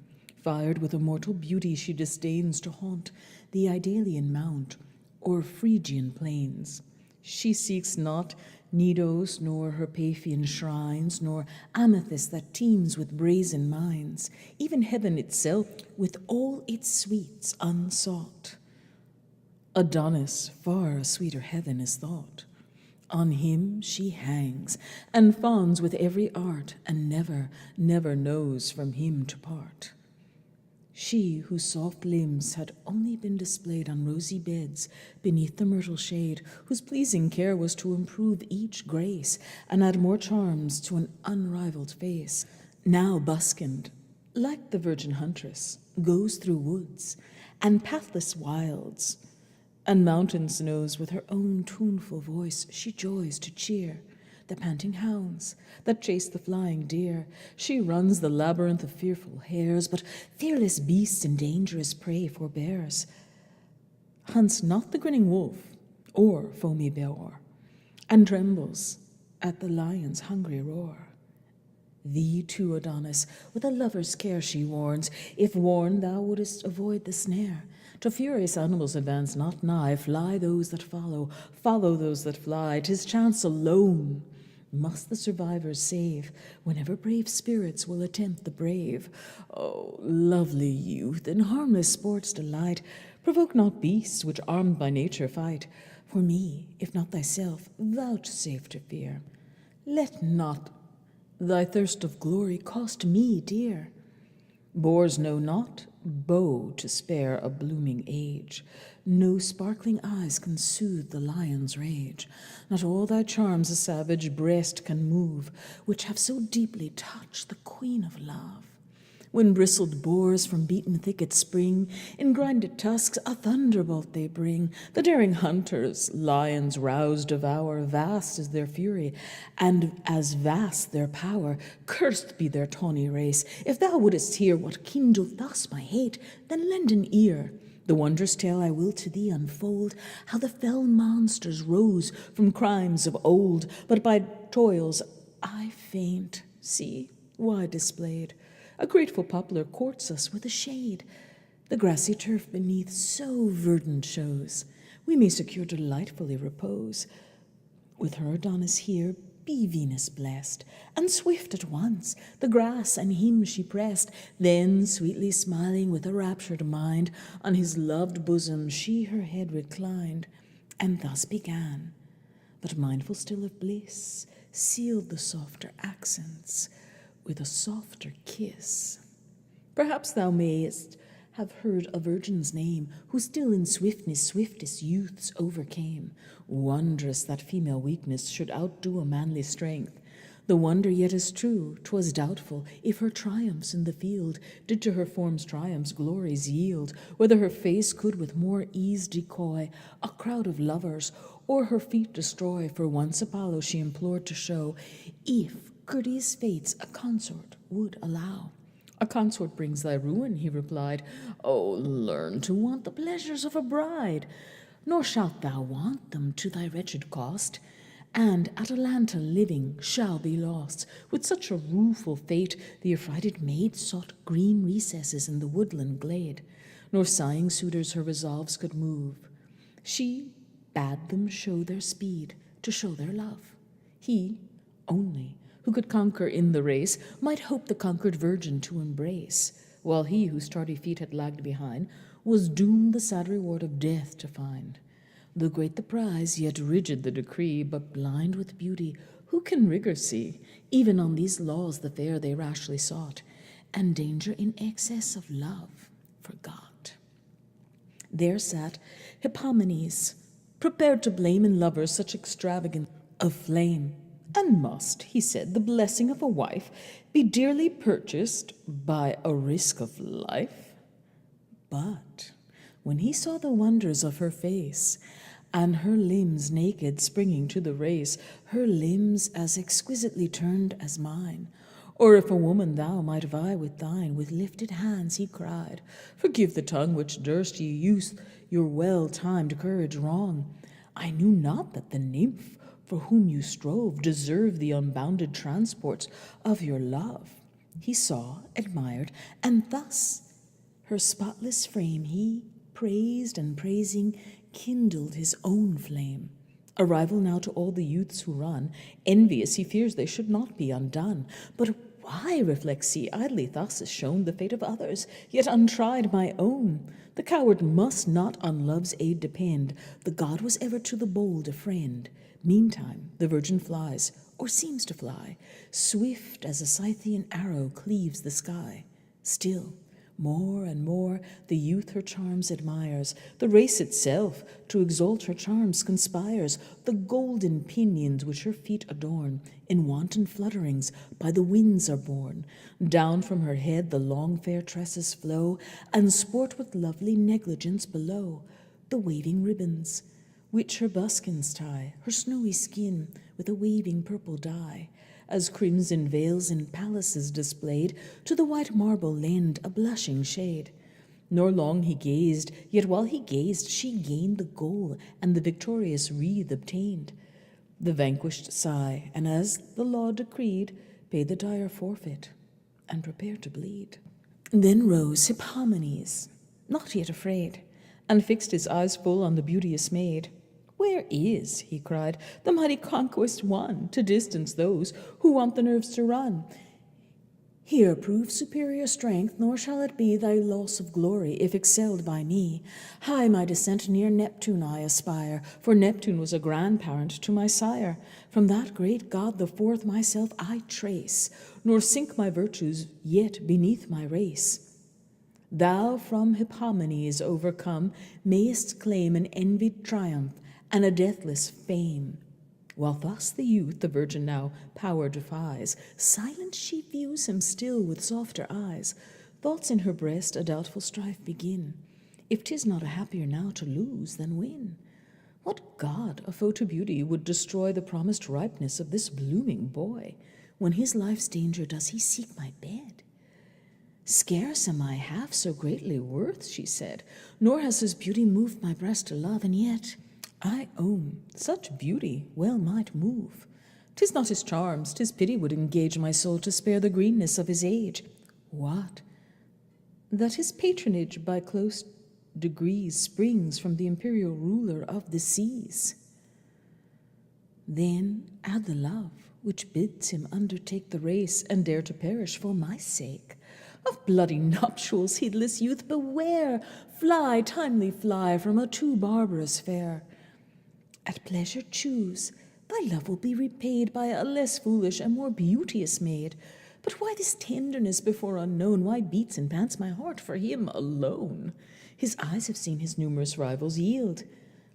Fired with immortal beauty, she disdains to haunt the Idalian mount or Phrygian plains. She seeks not Cnidos, nor her Paphian shrines, nor amethyst that teems with brazen mines, even heaven itself with all its sweets unsought. Adonis, far a sweeter heaven is thought. On him she hangs, and fawns with every art, and never, never knows from him to part. She whose soft limbs had only been displayed on rosy beds beneath the myrtle shade, whose pleasing care was to improve each grace and add more charms to an unrivaled face, now buskined, like the virgin huntress, goes through woods and pathless wilds, and mountain snows with her own tuneful voice she joys to cheer the panting hounds that chase the flying deer. She runs the labyrinth of fearful hares, but fearless beasts and dangerous prey forbears. Hunts not the grinning wolf or foamy boar, and trembles at the lion's hungry roar. Thee too, Adonis, with a lover's care she warns, if warned thou wouldest avoid the snare. To furious animals advance not nigh, fly those that follow, follow those that fly. 'Tis chance alone must the survivors save, whenever brave spirits will attempt the brave. O lovely youth, in harmless sports delight, provoke not beasts which armed by nature fight. For me, if not thyself, vouchsafe to fear. Let not thy thirst of glory cost me dear. Boars know not bow to spare a blooming age. No sparkling eyes can soothe the lion's rage. Not all thy charms a savage breast can move, which have so deeply touched the queen of love. When bristled boars from beaten thickets spring, in grinded tusks a thunderbolt they bring. The daring hunters, lions roused devour, vast is their fury, and as vast their power. Cursed be their tawny race. If thou wouldest hear what kindled thus my hate, then lend an ear. The wondrous tale I will to thee unfold, how the fell monsters rose from crimes of old, but by toils I faint. See, why displayed? A grateful poplar courts us with a shade. The grassy turf beneath so verdant shows, we may secure delightfully repose. With her Adonis here, be Venus blessed, and swift at once the grass and him she pressed. Then, sweetly smiling with a raptured mind, on his loved bosom she her head reclined, and thus began, but mindful still of bliss, sealed the softer accents with a softer kiss. Perhaps thou mayest have heard a virgin's name, who still in swiftness swiftest youths overcame. Wondrous that female weakness should outdo a manly strength. The wonder yet is true, 'twas doubtful if her triumphs in the field did to her form's triumphs glories yield, whether her face could with more ease decoy a crowd of lovers, or her feet destroy. For once Apollo she implored to show, if courteous fates a consort would allow. A consort brings thy ruin, he replied. Oh, learn to want the pleasures of a bride, nor shalt thou want them to thy wretched cost, and Atalanta living shall be lost. With such a rueful fate the affrighted maid sought green recesses in the woodland glade, nor sighing suitors her resolves could move. She bade them show their speed to show their love. He only who could conquer in the race might hope the conquered virgin to embrace, while he whose tardy feet had lagged behind was doomed the sad reward of death to find. Though great the prize, yet rigid the decree, but blind with beauty, who can rigor see? Even on these laws the fair they rashly sought, and danger in excess of love forgot. There sat Hippomenes, prepared to blame in lovers such extravagance of flame. And must, he said, the blessing of a wife be dearly purchased by a risk of life? But when he saw the wonders of her face, and her limbs naked springing to the race, her limbs as exquisitely turned as mine, or if a woman thou might vie with thine, with lifted hands he cried, forgive the tongue which durst ye use your well-timed courage wrong. I knew not that the nymph for whom you strove deserved the unbounded transports of your love. He saw, admired, and thus Her spotless frame he praised, and praising kindled his own flame. A rival now to all the youths who run, envious he fears they should not be undone. But why, reflects he, idly thus is shown the fate of others, yet untried my own? The coward must not on love's aid depend. The god was ever to the bold a friend. Meantime the virgin flies, or seems to fly, swift as a Scythian arrow cleaves the sky. Still, more and more the youth her charms admires. The race itself to exalt her charms conspires. The golden pinions which her feet adorn, in wanton flutterings by the winds are borne. Down from her head the long fair tresses flow, and sport with lovely negligence below. The waving ribbons, which her buskins tie, her snowy skin with a waving purple dye, as crimson veils in palaces displayed, to the white marble lend a blushing shade. Nor long he gazed, yet while he gazed she gained the goal, and the victorious wreath obtained. The vanquished sigh, and as the law decreed, paid the dire forfeit, and prepared to bleed. Then rose Hippomenes, not yet afraid, and fixed his eyes full on the beauteous maid. "Where is," he cried, "the mighty conquest won, to distance those who want the nerves to run? Here prove superior strength, nor shall it be thy loss of glory, if excelled by me. High my descent near Neptune I aspire, for Neptune was a grandparent to my sire. From that great god the fourth myself I trace, nor sink my virtues yet beneath my race. Thou from Hippomenes overcome mayest claim an envied triumph, and a deathless fame." While thus the youth the virgin now power defies, silent she views him still with softer eyes. Thoughts in her breast a doubtful strife begin, if 'tis not a happier now to lose than win. What god, a foe to beauty, would destroy the promised ripeness of this blooming boy? When his life's danger does he seek my bed? "Scarce am I half so greatly worth," she said, "nor has his beauty moved my breast to love, and yet I own such beauty well might move. 'Tis not his charms, 'tis pity would engage my soul to spare the greenness of his age. What? That his patronage by close degrees springs from the imperial ruler of the seas. Then add the love which bids him undertake the race, and dare to perish for my sake. Of bloody nuptials, heedless youth, beware! Fly, timely fly, from a too barbarous fair. At pleasure choose, thy love will be repaid by a less foolish and more beauteous maid. But why this tenderness before unknown? Why beats and pants my heart for him alone? His eyes have seen his numerous rivals yield.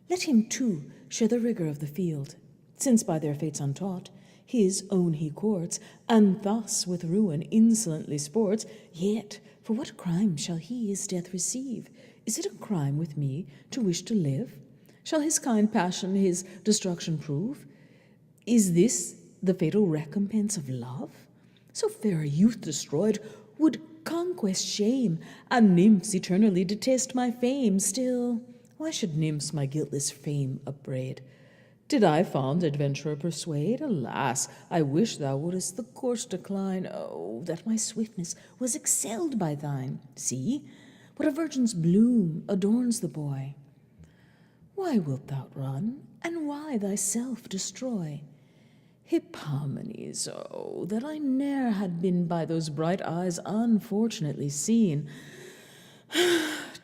Let him too share the rigor of the field, since by their fates untaught his own he courts, and thus with ruin insolently sports. Yet for what crime shall he his death receive? Is it a crime with me to wish to live? Shall his kind passion his destruction prove? Is this the fatal recompense of love? So fair a youth destroyed would conquest shame, and nymphs eternally detest my fame. Still, why should nymphs my guiltless fame upbraid? Did I fond adventurer persuade? Alas, I wish thou wouldest the course decline. Oh, that my swiftness was excelled by thine! See, what a virgin's bloom adorns the boy. Why wilt thou run, and why thyself destroy? Hippomenes, oh, that I ne'er had been by those bright eyes unfortunately seen.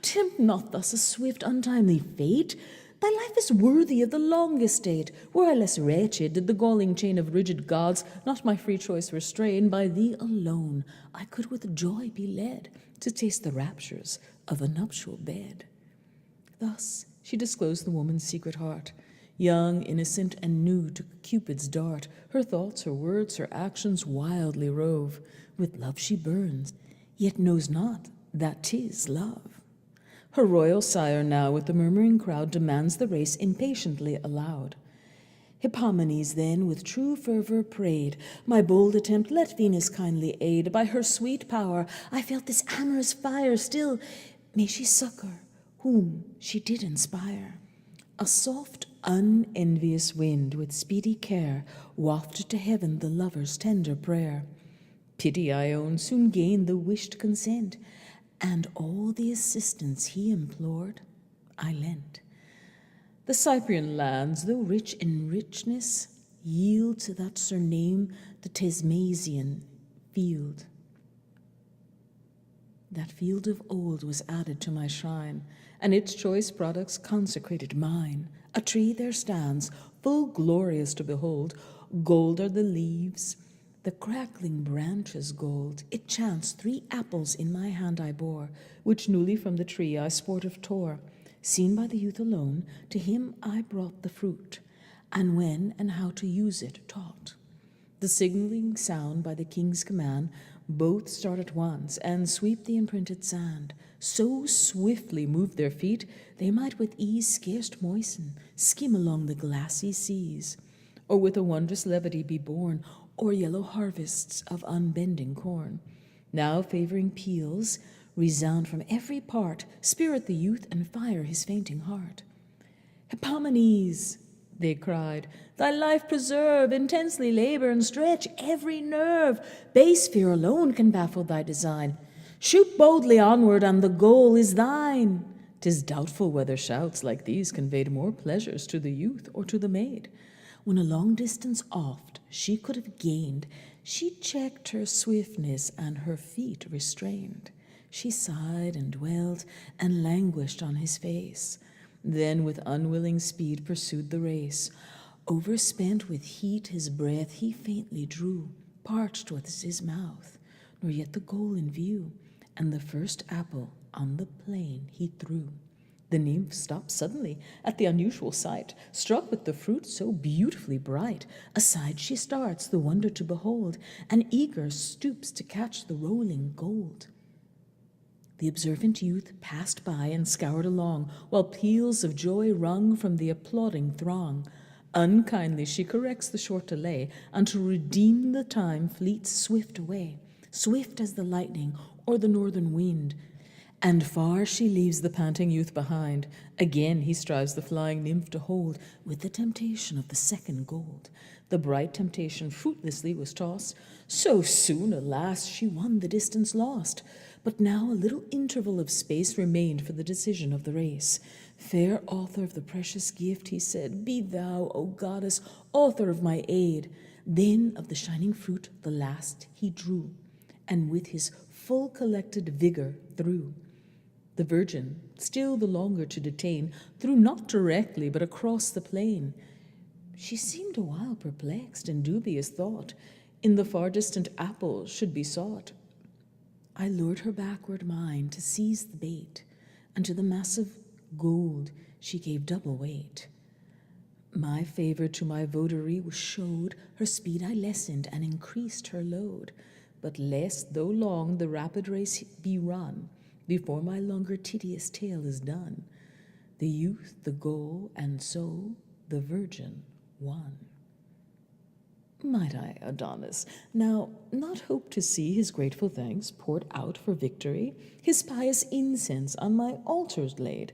Tempt not thus a swift, untimely fate. Thy life is worthy of the longest date. Were I less wretched, did the galling chain of rigid gods not my free choice restrain, by thee alone I could with joy be led to taste the raptures of a nuptial bed. Thus she disclosed the woman's secret heart, young, innocent, and new to Cupid's dart. Her thoughts, her words, her actions wildly rove. With love she burns, yet knows not that 'tis love. Her royal sire now with the murmuring crowd demands the race impatiently aloud. Hippomenes then with true fervor prayed, "My bold attempt let Venus kindly aid. By her sweet power I felt this amorous fire. Still may she succor whom she did inspire." A soft, unenvious wind with speedy care wafted to heaven the lover's tender prayer. Pity, I own, soon gained the wished consent, and all the assistance he implored, I lent. The Cyprian lands, though rich in richness, yield to that surname the Tesmasian field. That field of old was added to my shrine, and its choice products consecrated mine. A tree there stands, full glorious to behold. Gold are the leaves, the crackling branches gold. It chanced 3 apples in my hand I bore, which newly from the tree I sportive tore. Seen by the youth alone, to him I brought the fruit, and when and how to use it taught. The signaling sound by the king's command, both start at once and sweep the imprinted sand. So swiftly moved their feet, they might with ease scarce moisten, skim along the glassy seas, or with a wondrous levity be borne o'er yellow harvests of unbending corn. Now favoring peals resound from every part, spirit the youth and fire his fainting heart. Hippomenes, they cried, thy life preserve, intensely labor and stretch every nerve. Base fear alone can baffle thy design. Shoot boldly onward, and the goal is thine. 'Tis doubtful whether shouts like these conveyed more pleasures to the youth or to the maid. When a long distance oft she could have gained, she checked her swiftness and her feet restrained. She sighed and dwelt and languished on his face, then with unwilling speed pursued the race. Overspent with heat his breath he faintly drew, parched was his mouth, nor yet the goal in view, and the first apple on the plain he threw. The nymph stopped suddenly at the unusual sight, struck with the fruit so beautifully bright. Aside she starts, the wonder to behold, and eager stoops to catch the rolling gold. The observant youth passed by and scoured along, while peals of joy rung from the applauding throng. Unkindly she corrects the short delay, and to redeem the time fleets swift away, swift as the lightning or the northern wind. And far she leaves the panting youth behind. Again he strives the flying nymph to hold, with the temptation of the second gold. The bright temptation fruitlessly was tossed. So soon, alas, she won the distance lost. But now a little interval of space remained for the decision of the race. Fair author of the precious gift, he said, be thou, O goddess, author of my aid. Then of the shining fruit the last he drew, and with his full collected vigor threw. The virgin, still the longer to detain, threw not directly, but across the plain. She seemed a while perplexed in dubious thought. In the far distant apple should be sought. I lured her backward mind to seize the bait, and to the massive gold she gave double weight. My favor to my votary was showed, her speed I lessened and increased her load. But lest, though long, the rapid race be run, before my longer tedious tale is done, the youth, the goal, and so the virgin won. Might I, Adonis, now not hope to see his grateful thanks poured out for victory, his pious incense on my altars laid?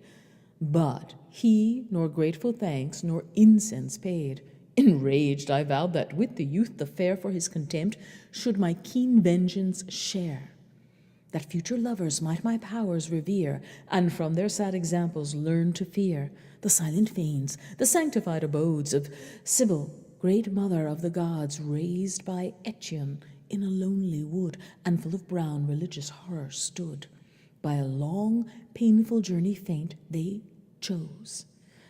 But he nor grateful thanks nor incense paid. Enraged, I vowed that with the youth the fair for his contempt should my keen vengeance share, that future lovers might my powers revere, and from their sad examples learn to fear the silent fanes, the sanctified abodes of Sibyl, great mother of the gods, raised by Echion in a lonely wood, and full of brown religious horror stood. By a long, painful journey faint they chose,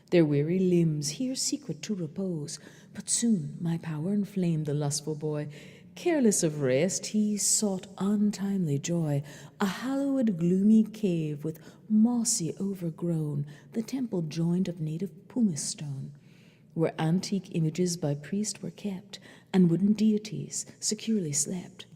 their weary limbs here secret to repose. But soon my power inflamed the lustful boy. Careless of rest, he sought untimely joy. A hallowed gloomy cave with mossy overgrown, the temple joined of native pumice stone, where antique images by priest were kept, and wooden deities securely slept.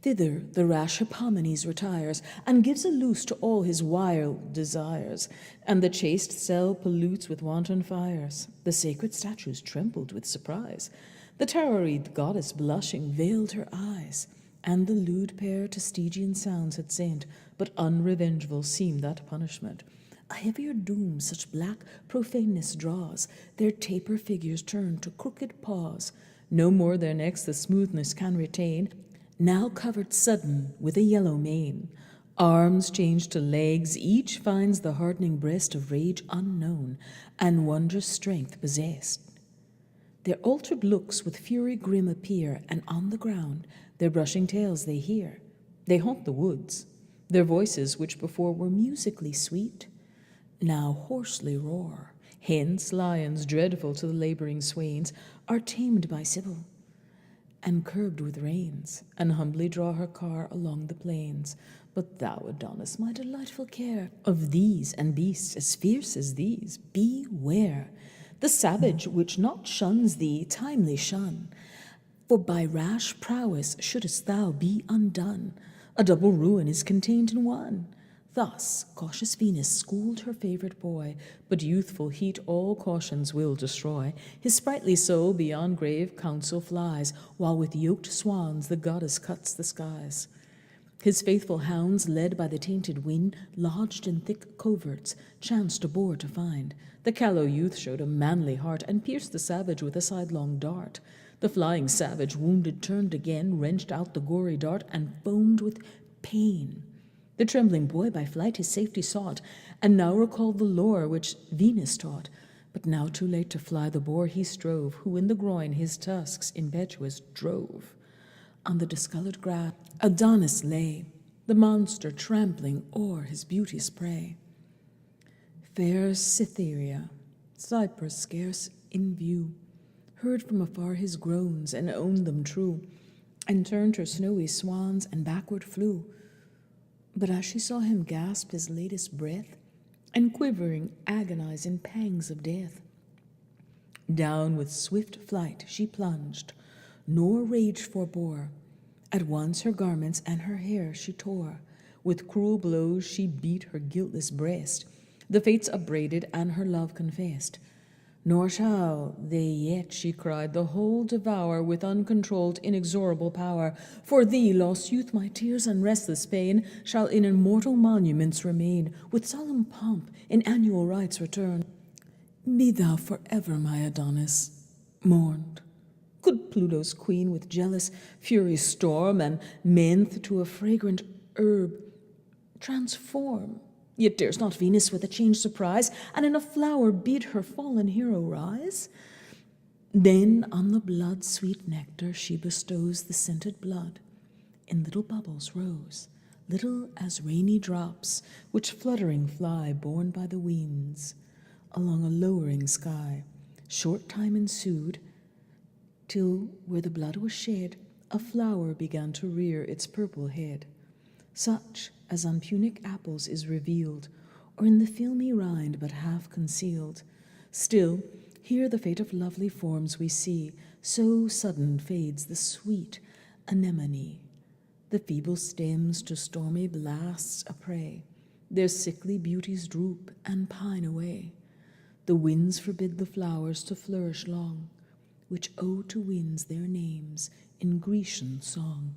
Thither the rash Hippomenes retires, and gives a loose to all his wild desires, and the chaste cell pollutes with wanton fires. The sacred statues trembled with surprise. The tarry-wreathed goddess blushing veiled her eyes, and the lewd pair to Stygian sounds had sent, but unrevengeful seemed that punishment. A heavier doom such black profaneness draws, their taper figures turn to crooked paws. No more their necks the smoothness can retain, now covered sudden with a yellow mane. Arms change to legs, each finds the hardening breast of rage unknown, and wondrous strength possessed. Their altered looks with fury grim appear, and on the ground their brushing tails they hear. They haunt the woods. Their voices, which before were musically sweet, now hoarsely roar. Hence lions, dreadful to the labouring swains, are tamed by Sibyl, and curbed with reins, and humbly draw her car along the plains. But thou, Adonis, my delightful care, of these and beasts as fierce as these, beware. The savage which not shuns thee, timely shun, for by rash prowess shouldest thou be undone. A double ruin is contained in one. Thus cautious Venus schooled her favourite boy, but youthful heat all cautions will destroy. His sprightly soul beyond grave counsel flies, while with yoked swans the goddess cuts the skies. His faithful hounds, led by the tainted wind, lodged in thick coverts, chanced a boar to find. The callow youth showed a manly heart, and pierced the savage with a sidelong dart. The flying savage, wounded, turned again, wrenched out the gory dart, and foamed with pain. The trembling boy by flight his safety sought, and now recalled the lore which Venus taught. But now too late to fly the boar he strove, who in the groin his tusks impetuous drove. On the discoloured grass Adonis lay, the monster trampling o'er his beauteous prey. Fair Cytherea, Cyprus scarce in view, heard from afar his groans, and owned them true, and turned her snowy swans, and backward flew. But as she saw him gasp his latest breath, and quivering agonize in pangs of death, down with swift flight she plunged, nor rage forbore. At once her garments and her hair she tore. With cruel blows she beat her guiltless breast. The fates upbraided and her love confessed. Nor shall they yet, she cried, the whole devour with uncontrolled, inexorable power. For thee, lost youth, my tears and restless pain shall in immortal monuments remain, with solemn pomp in annual rites return. Be thou forever my Adonis, mourned. Could Pluto's queen with jealous fury storm, and menthe to a fragrant herb transform? Yet dares not Venus with a change surprise, and in a flower bid her fallen hero rise? Then on the blood's sweet nectar she bestows the scented blood. In little bubbles rose, little as rainy drops, which fluttering fly, borne by the winds, along a lowering sky. Short time ensued, till where the blood was shed, a flower began to rear its purple head, such as on Punic apples is revealed, or in the filmy rind but half concealed. Still, here the fate of lovely forms we see, so sudden fades the sweet anemone. The feeble stems to stormy blasts a prey, their sickly beauties droop and pine away. The winds forbid the flowers to flourish long, which owe to winds their names in Grecian song.